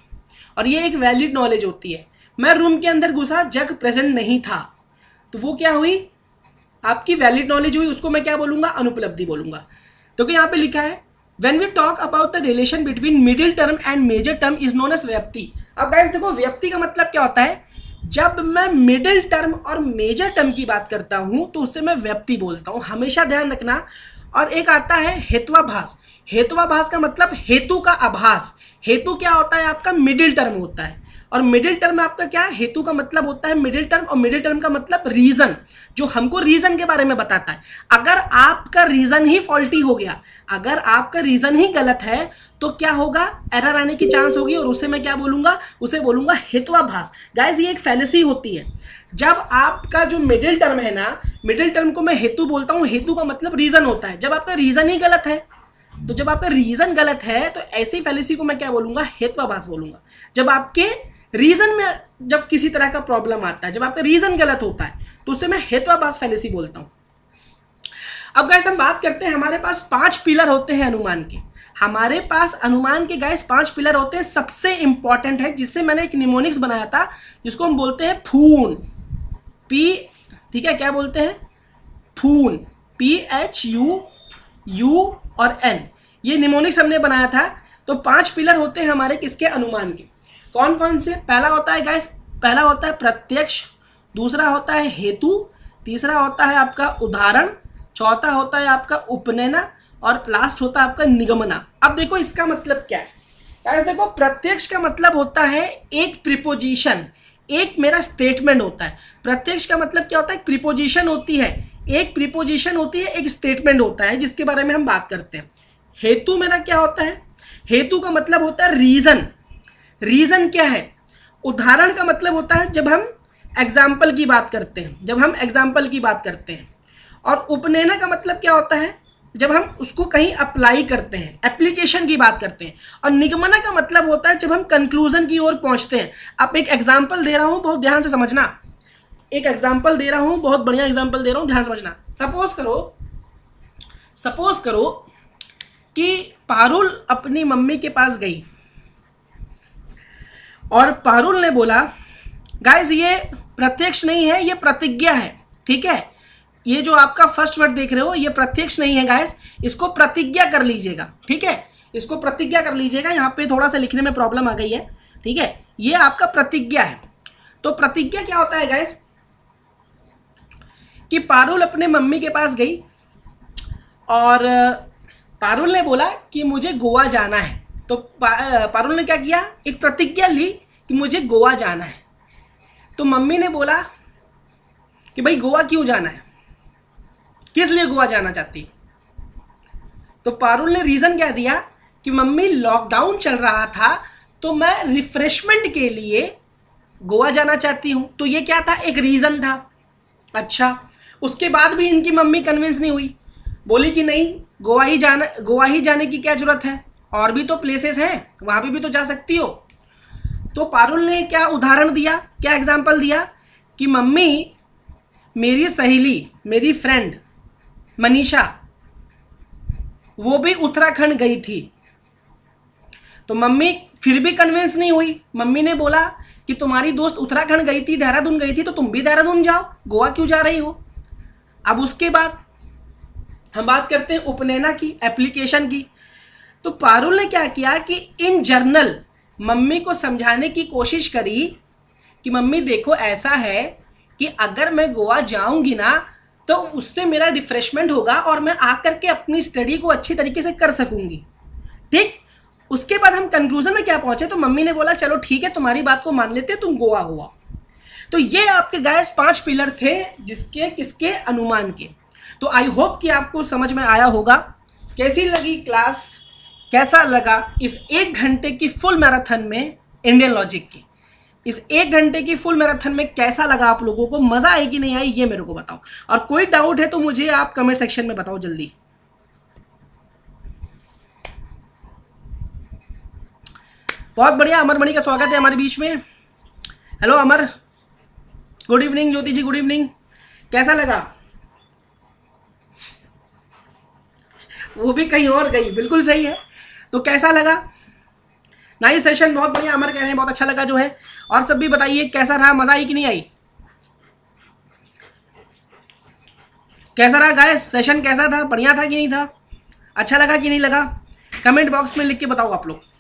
और ये एक वैलिड नॉलेज होती है। मैं रूम के अंदर घुसा, जग प्रेजेंट नहीं था, तो वो क्या हुई? आपकी वैलिड नॉलेज हुई, उसको मैं क्या बोलूंगा? अनुपलब्धि बोलूंगा। तो यहाँ पे लिखा है when we talk about the relation between middle term and major term is known as व्याप्ति। अब गाइस देखो व्याप्ति का मतलब क्या होता है? जब मैं मिडिल टर्म और मेजर टर्म की बात करता हूं तो उससे मैं व्याप्ति बोलता हूं, हमेशा ध्यान रखना। और एक आता है हेत्वाभास। हेत्वाभास का मतलब हेतु का आभास। हेतु क्या होता है? आपका मिडिल टर्म होता है। और मिडिल टर्म में आपका क्या? हेतु का मतलब होता है मिडिल टर्म, और मिडिल टर्म का मतलब रीजन, जो हमको रीजन के बारे में बताता है। अगर आपका रीजन ही फॉल्टी हो गया, अगर आपका रीजन ही गलत है तो क्या होगा? एरर आने की चांस होगी, और उसे मैं क्या बोलूंगा? उसे बोलूंगा हेत्वाभास। गाइस ये एक फैलेसी होती है। जब आपका जो मिडिल टर्म है ना, मिडिल टर्म को मैं हेतु बोलता हूं, हेतु का मतलब रीजन होता है। जब आपका रीजन ही गलत है, तो जब आपका रीजन गलत है तो ऐसी फैलेसी को मैं क्या बोलूंगा? हेत्वाभास बोलूंगा। जब आपके रीजन में जब किसी तरह का प्रॉब्लम आता है, जब आपका रीजन गलत होता है, तो उससे मैं हेतुआभास फैलेसी बोलता हूं। अब गाइस हम बात करते हैं, हमारे पास 5 पिलर होते हैं अनुमान के। हमारे पास अनुमान के गाइस 5 पिलर होते हैं। सबसे इंपॉर्टेंट है, जिससे मैंने एक निमोनिक्स बनाया था, जिसको हम बोलते हैं फून, पी, ठीक है, क्या बोलते हैं, फून, PHU और N, ये निमोनिक्स हमने बनाया था। तो 5 पिलर होते हैं हमारे किसके, अनुमान के। कौन कौन से? पहला होता है गाइस, पहला होता है प्रत्यक्ष, दूसरा होता है हेतु, तीसरा होता है आपका उदाहरण, चौथा होता है आपका उपनयना, और लास्ट होता है आपका निगमना। अब देखो इसका मतलब क्या है गाइस, देखो प्रत्यक्ष का मतलब होता है एक प्रीपोजिशन, एक मेरा स्टेटमेंट होता है। प्रत्यक्ष का मतलब क्या होता है, एक प्रीपोजिशन होती है, एक प्रीपोजिशन होती है, एक स्टेटमेंट होता है, जिसके बारे में हम बात करते हैं। हेतु मेरा क्या होता है, हेतु का मतलब होता है रीजन, रीजन क्या है। उदाहरण का मतलब होता है जब हम एग्जाम्पल की बात करते हैं, जब हम एग्जाम्पल की बात करते हैं। और उपनयना का मतलब क्या होता है, जब हम उसको कहीं अप्लाई करते हैं, एप्लीकेशन की बात करते हैं। और निगमना का मतलब होता है जब हम कंक्लूजन की ओर पहुंचते हैं। अब एक एग्जाम्पल दे रहा हूं, बहुत ध्यान से समझना, एक एग्जाम्पल दे रहा हूं, बहुत बढ़िया एग्जाम्पल दे रहा हूं, ध्यान समझना। सपोज करो कि पारुल अपनी मम्मी के पास गई और पारुल ने बोला, गाइस ये प्रत्यक्ष नहीं है, ये प्रतिज्ञा है, ठीक है। ये जो आपका फर्स्ट वर्ड देख रहे हो, ये प्रत्यक्ष नहीं है गाइस, इसको प्रतिज्ञा कर लीजिएगा, ठीक है, इसको प्रतिज्ञा कर लीजिएगा। यहाँ पे थोड़ा सा लिखने में प्रॉब्लम आ गई है, ठीक है, ये आपका प्रतिज्ञा है। तो प्रतिज्ञा क्या होता है गाइस, कि पारुल अपने मम्मी के पास गई और पारुल ने बोला कि मुझे गोवा जाना है। तो पारुल ने क्या किया, एक प्रतिज्ञा ली कि मुझे गोवा जाना है। तो मम्मी ने बोला कि भाई गोवा क्यों जाना है, किस लिए गोवा जाना चाहती है। तो पारुल ने रीजन क्या दिया कि मम्मी लॉकडाउन चल रहा था, तो मैं रिफ्रेशमेंट के लिए गोवा जाना चाहती हूं। तो ये क्या था, एक रीजन था। अच्छा, उसके बाद भी इनकी मम्मी कन्विंस नहीं हुई, बोली कि नहीं गोवा ही जाने की क्या जरूरत है, और भी तो प्लेसेस हैं, वहां पे भी तो जा सकती हो। तो पारुल ने क्या उदाहरण दिया, क्या एग्जाम्पल दिया कि मम्मी मेरी सहेली, मेरी फ्रेंड मनीषा, वो भी उत्तराखंड गई थी। तो मम्मी फिर भी कन्विंस नहीं हुई, मम्मी ने बोला कि तुम्हारी दोस्त उत्तराखंड गई थी, देहरादून गई थी, तो तुम भी देहरादून जाओ, गोवा क्यों जा रही हो। अब उसके बाद हम बात करते हैं उपनयना की, एप्लीकेशन की। तो पारुल ने क्या किया कि इन जर्नल मम्मी को समझाने की कोशिश करी कि मम्मी देखो ऐसा है कि अगर मैं गोवा जाऊंगी ना, तो उससे मेरा रिफ्रेशमेंट होगा और मैं आकर के अपनी स्टडी को अच्छी तरीके से कर सकूंगी, ठीक। उसके बाद हम कंक्लूजन में क्या पहुंचे, तो मम्मी ने बोला चलो ठीक है, तुम्हारी बात को मान लेते, तुम गोवा हुआ। तो ये आपके गाइस 5 पिलर थे, जिसके किसके, अनुमान के। तो आई होप कि आपको समझ में आया होगा। कैसी लगी क्लास, कैसा लगा इस 1 घंटे की फुल मैराथन में इंडियन लॉजिक की, इस 1 घंटे की फुल मैराथन में कैसा लगा आप लोगों को, मजा आई कि नहीं आई, ये मेरे को बताओ। और कोई डाउट है तो मुझे आप कमेंट सेक्शन में बताओ जल्दी। बहुत बढ़िया, अमर मणि का स्वागत है हमारे बीच में। हेलो अमर, गुड इवनिंग। ज्योति जी गुड इवनिंग। कैसा लगा, वो भी कहीं और गई, बिल्कुल सही है। तो कैसा लगा, नाइस सेशन, बहुत बढ़िया। अमर कह रहे हैं बहुत अच्छा लगा जो है। और सब भी बताइए कैसा रहा, मजा आई कि नहीं आई, कैसा रहा गाइस, सेशन कैसा था, बढ़िया था कि नहीं था, अच्छा लगा कि नहीं लगा, कमेंट बॉक्स में लिख के बताओ आप लोग।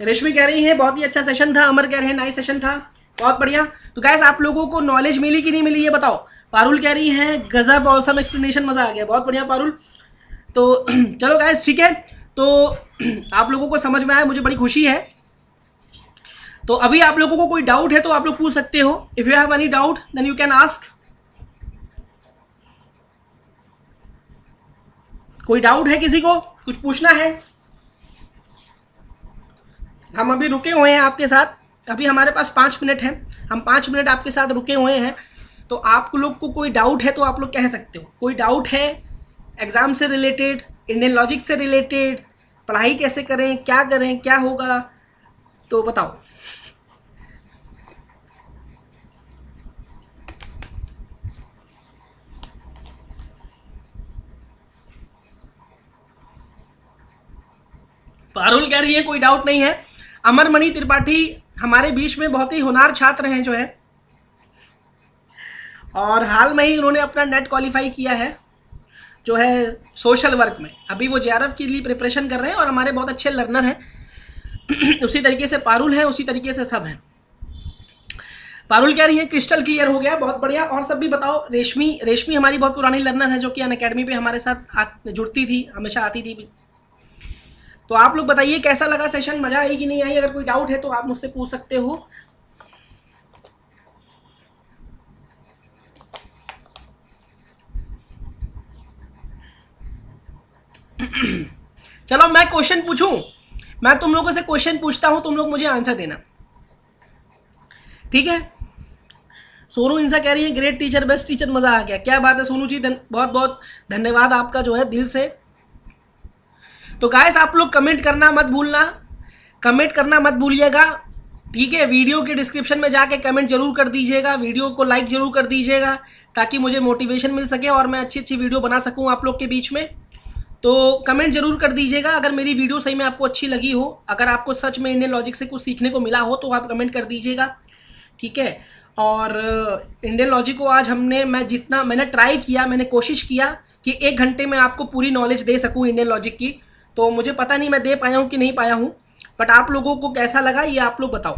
रेशमी कह रही है बहुत ही अच्छा सेशन था, अमर कह रहे हैं नाइस सेशन था, बहुत बढ़िया। तो गाइस आप लोगों को नॉलेज मिली कि नहीं मिली ये बताओ। पारुल कह रही है गजब ऑसम एक्सप्लेनेशन, मजा आ गया, बहुत बढ़िया पारुल। तो चलो गाइस ठीक है, तो आप लोगों को समझ में आया, मुझे बड़ी खुशी है। तो अभी आप लोगों को कोई डाउट है तो आप लोग पूछ सकते हो। If you have any doubt then you can ask. कोई डाउट है किसी को, कुछ पूछना है। हम अभी रुके हुए हैं आपके साथ, अभी हमारे पास 5 मिनट हैं, हम 5 मिनट आपके साथ रुके हुए हैं। तो आप लोग को कोई डाउट है तो आप लोग कह सकते हो, कोई डाउट है एग्ज़ाम से रिलेटेड, इंडियन लॉजिक से रिलेटेड, पढ़ाई कैसे करें, क्या करें, क्या होगा, तो बताओ। पारुल कह रही है कोई डाउट नहीं है। अमरमणि त्रिपाठी हमारे बीच में बहुत ही होनहार छात्र हैं जो है, और हाल में ही उन्होंने अपना नेट क्वालिफाई किया है जो है सोशल वर्क में। अभी वो जेआरएफ के लिए प्रिपरेशन कर रहे हैं और हमारे बहुत अच्छे लर्नर हैं। उसी तरीके से पारुल है, उसी तरीके से सब हैं। पारुल कह रही है क्रिस्टल क्लियर हो गया, बहुत बढ़िया। और सब भी बताओ। रेशमी हमारी बहुत पुरानी लर्नर है जो कि अनअकैडमी पे हमारे साथ जुड़ती थी, हमेशा आती थी भी। तो आप लोग बताइए कैसा लगा सेशन, मजा आई कि नहीं आई। अगर कोई डाउट है तो आप मुझसे पूछ सकते हो। चलो मैं क्वेश्चन पूछूं, मैं तुम लोगों से क्वेश्चन पूछता हूं, तुम लोग मुझे आंसर देना, ठीक है। सोनू इंसा कह रही है ग्रेट टीचर, बेस्ट टीचर, मजा आ गया। क्या बात है सोनू जी, बहुत बहुत धन्यवाद आपका जो है दिल से। तो गाइस आप लोग कमेंट करना मत भूलना, कमेंट करना मत भूलिएगा, ठीक है। वीडियो के डिस्क्रिप्शन में जाके कमेंट जरूर कर दीजिएगा, वीडियो को लाइक जरूर कर दीजिएगा ताकि मुझे मोटिवेशन मिल सके और मैं अच्छी अच्छी वीडियो बना सकूं आप लोग के बीच में। तो कमेंट जरूर कर दीजिएगा अगर मेरी वीडियो सही में आपको अच्छी लगी हो, अगर आपको सच में इंडियन लॉजिक से कुछ सीखने को मिला हो तो आप कमेंट कर दीजिएगा, ठीक है। और इंडियन लॉजिक को आज मैंने ट्राई किया, मैंने कोशिश किया कि 1 घंटे में आपको पूरी नॉलेज दे सकूं इंडियन लॉजिक की। तो मुझे पता नहीं मैं दे पाया हूं कि नहीं पाया हूं, बट आप लोगों को कैसा लगा ये आप लोग बताओ।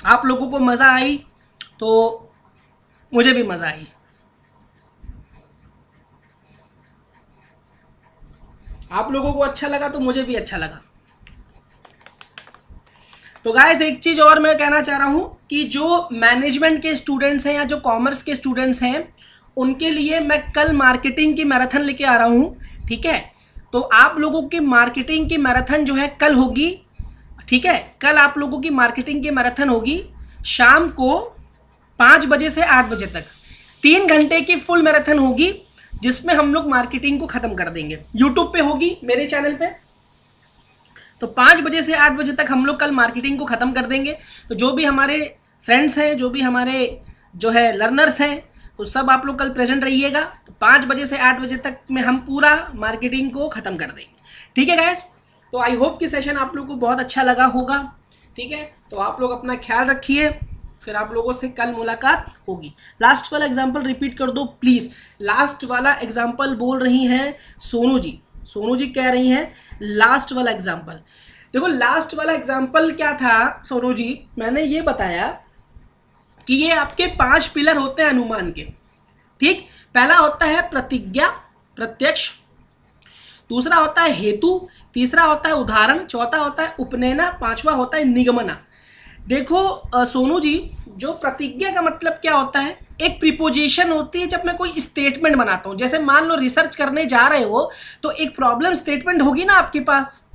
आप लोगों को मज़ा आई तो मुझे भी मज़ा आई। आप लोगों को अच्छा लगा तो मुझे भी अच्छा लगा। तो गाइस एक चीज़ और मैं कहना चाह रहा हूँ कि जो मैनेजमेंट के स्टूडेंट्स हैं या जो कॉमर्स के स्टूडेंट्स हैं उनके लिए मैं कल मार्केटिंग की मैराथन लेके आ रहा हूँ, ठीक है। तो आप लोगों की मार्केटिंग की मैराथन जो है कल होगी, ठीक है। कल आप लोगों की मार्केटिंग की मैराथन होगी शाम को 5 बजे से 8 बजे तक, 3 घंटे की फुल मैराथन होगी जिसमें हम लोग मार्केटिंग को ख़त्म कर देंगे। यूट्यूब पे होगी मेरे चैनल पे। तो 5 बजे से 8 बजे तक हम लोग कल मार्केटिंग को ख़त्म कर देंगे। तो जो भी हमारे फ्रेंड्स हैं, जो भी हमारे जो है लर्नर्स हैं, तो सब आप लोग कल प्रेजेंट रहिएगा। तो 5 बजे से 8 बजे तक में हम पूरा मार्केटिंग को ख़त्म कर देंगे, ठीक है गाइस। तो आई होप कि सेशन आप लोग को बहुत अच्छा लगा होगा, ठीक है। तो आप लोग अपना ख्याल रखिए, फिर आप लोगों से कल मुलाकात होगी। लास्ट वाला एग्जाम्पल रिपीट कर दो प्लीज़। लास्ट वाला एग्जाम्पल बोल रही हैं सोनू जी, सोनू जी कह रही हैं लास्ट वाला एग्जाम्पल। देखो लास्ट वाला एग्जाम्पल क्या था सोनू जी, मैंने ये बताया कि ये आपके 5 पिलर होते हैं अनुमान के, ठीक। पहला होता है प्रतिज्ञा, प्रत्यक्ष। दूसरा होता है हेतु, तीसरा होता है उदाहरण, चौथा होता है उपनयना, 5वां होता है निगमना। देखो सोनू जी, जो प्रतिज्ञा का मतलब क्या होता है, एक प्रीपोजिशन होती है जब मैं कोई स्टेटमेंट बनाता हूं। जैसे मान लो रिसर्च करने जा रहे हो तो एक प्रॉब्लम स्टेटमेंट होगी ना आपके पास,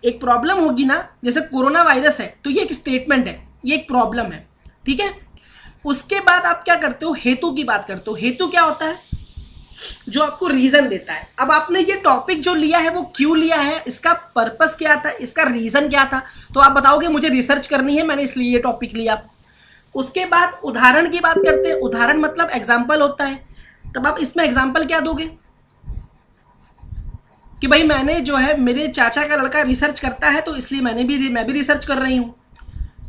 एक प्रॉब्लम होगी ना। जैसे कोरोना वायरस है तो ये एक स्टेटमेंट है, ये एक प्रॉब्लम है, ठीक है। उसके बाद आप क्या करते हो, हेतु की बात करते हो। हेतु क्या होता है, जो आपको रीजन देता है। अब आपने ये टॉपिक जो लिया है वो क्यों लिया है, इसका पर्पस क्या था, इसका रीजन क्या था। तो आप बताओगे मुझे रिसर्च करनी है, मैंने इसलिए ये टॉपिक लिया। उसके बाद उदाहरण की बात करते हैं। उदाहरण मतलब एग्जाम्पल होता है। तब आप इसमें एग्जाम्पल क्या दोगे कि भाई मैंने जो है मेरे चाचा का लड़का रिसर्च करता है तो इसलिए मैं भी रिसर्च कर रही हूँ।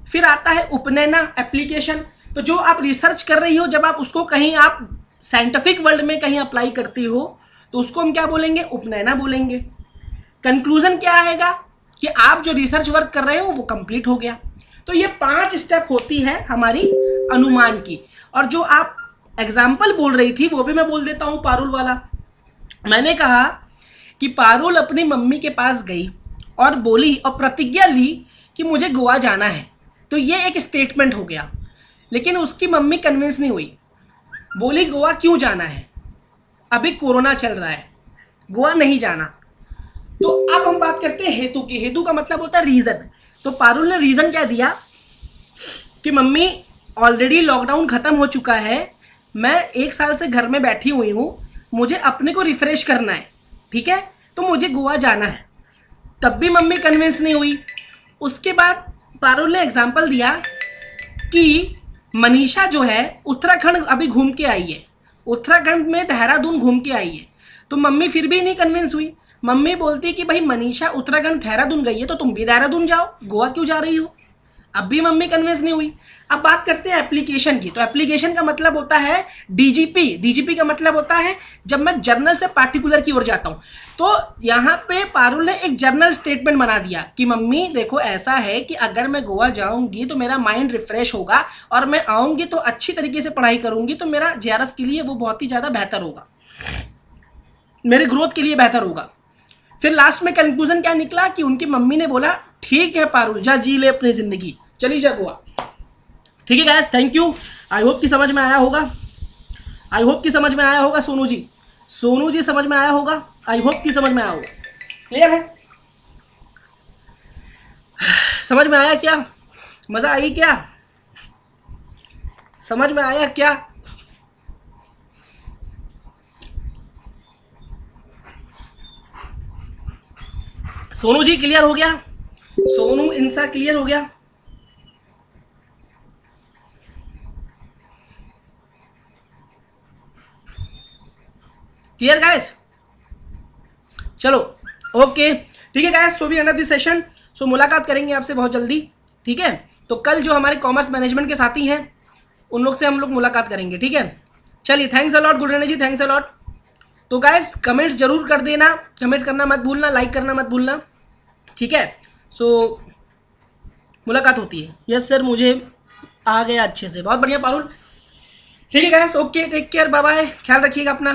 फिर आता है उपनयना, एप्लीकेशन। तो जो आप रिसर्च कर रही हो जब आप उसको कहीं आप साइंटिफिक वर्ल्ड में कहीं अप्लाई करती हो तो उसको हम क्या बोलेंगे, उपनयना बोलेंगे। कंक्लूजन क्या आएगा कि आप जो रिसर्च वर्क कर रहे हो वो कंप्लीट हो गया। तो ये 5 स्टेप होती है हमारी अनुमान की। और जो आप एग्जाम्पल बोल रही थी वो भी मैं बोल देता हूँ, पारुल वाला। मैंने कहा कि पारुल अपनी मम्मी के पास गई और बोली और प्रतिज्ञा ली कि मुझे गोवा जाना है। तो ये एक स्टेटमेंट हो गया। लेकिन उसकी मम्मी कन्विंस नहीं हुई, बोली गोवा क्यों जाना है, अभी कोरोना चल रहा है, गोवा नहीं जाना। तो अब हम बात करते हैं हेतु की। हेतु का मतलब होता है रीजन। तो पारुल ने रीजन क्या दिया कि मम्मी ऑलरेडी लॉकडाउन खत्म हो चुका है, मैं 1 साल से घर में बैठी हुई हूँ, मुझे अपने को रिफ्रेश करना है, ठीक है, तो मुझे गोवा जाना है। तब भी मम्मी कन्विंस नहीं हुई। उसके बाद पारुल ने एग्जाम्पल दिया कि मनीषा जो है उत्तराखंड अभी घूम के आई है, उत्तराखंड में देहरादून घूम के आई है, तो मम्मी फिर भी नहीं कन्विंस हुई। मम्मी बोलती कि भाई मनीषा उत्तराखंड देहरादून गई है तो तुम भी देहरादून जाओ, गोवा क्यों जा रही हो? अब भी मम्मी कन्विंस नहीं हुई। अब बात करते हैं एप्लीकेशन की। तो एप्लीकेशन का मतलब होता है डीजीपी। डीजीपी का मतलब होता है जब मैं जर्नल से पार्टिकुलर की ओर जाता हूं। तो यहाँ पे पारुल ने एक जर्नल स्टेटमेंट बना दिया कि मम्मी देखो ऐसा है कि अगर मैं गोवा जाऊंगी तो मेरा माइंड रिफ्रेश होगा और मैं आऊंगी तो अच्छी तरीके से पढ़ाई करूंगी, तो मेरा जेआरएफ के लिए वो बहुत ही ज़्यादा बेहतर होगा, मेरे ग्रोथ के लिए बेहतर होगा। फिर लास्ट में कंक्लूजन क्या निकला कि उनकी मम्मी ने बोला ठीक है पारुल, जा जी ले अपनी जिंदगी, चली जा गोवा। ठीक है guys, thank you. I hope कि समझ में आया होगा, आई होप कि समझ में आया होगा। सोनू जी, सोनू जी समझ में आया होगा, आई होप कि समझ में आया होगा। क्लियर है? समझ में आया क्या? मजा आई क्या? समझ में आया क्या? सोनू जी क्लियर हो गया? सोनू इंसा क्लियर हो गया? Clear guys? चलो ओके, ठीक है guys, so we end of this session. So मुलाकात करेंगे आपसे बहुत जल्दी, ठीक है। तो कल जो हमारे कॉमर्स मैनेजमेंट के साथी हैं उन लोग से हम लोग मुलाकात करेंगे, ठीक है। चलिए, थैंक्स अलॉट गुडरेना जी, थैंक्स अलॉट। तो गाइस कमेंट्स जरूर कर देना, कमेंट्स करना मत भूलना, लाइक करना मत भूलना, ठीक है। सो मुलाकात होती है। यस सर, मुझे आ गया अच्छे से, बहुत बढ़िया पारुल। ठीक है guys, okay, take care, bye bye, ख्याल रखिएगा अपना।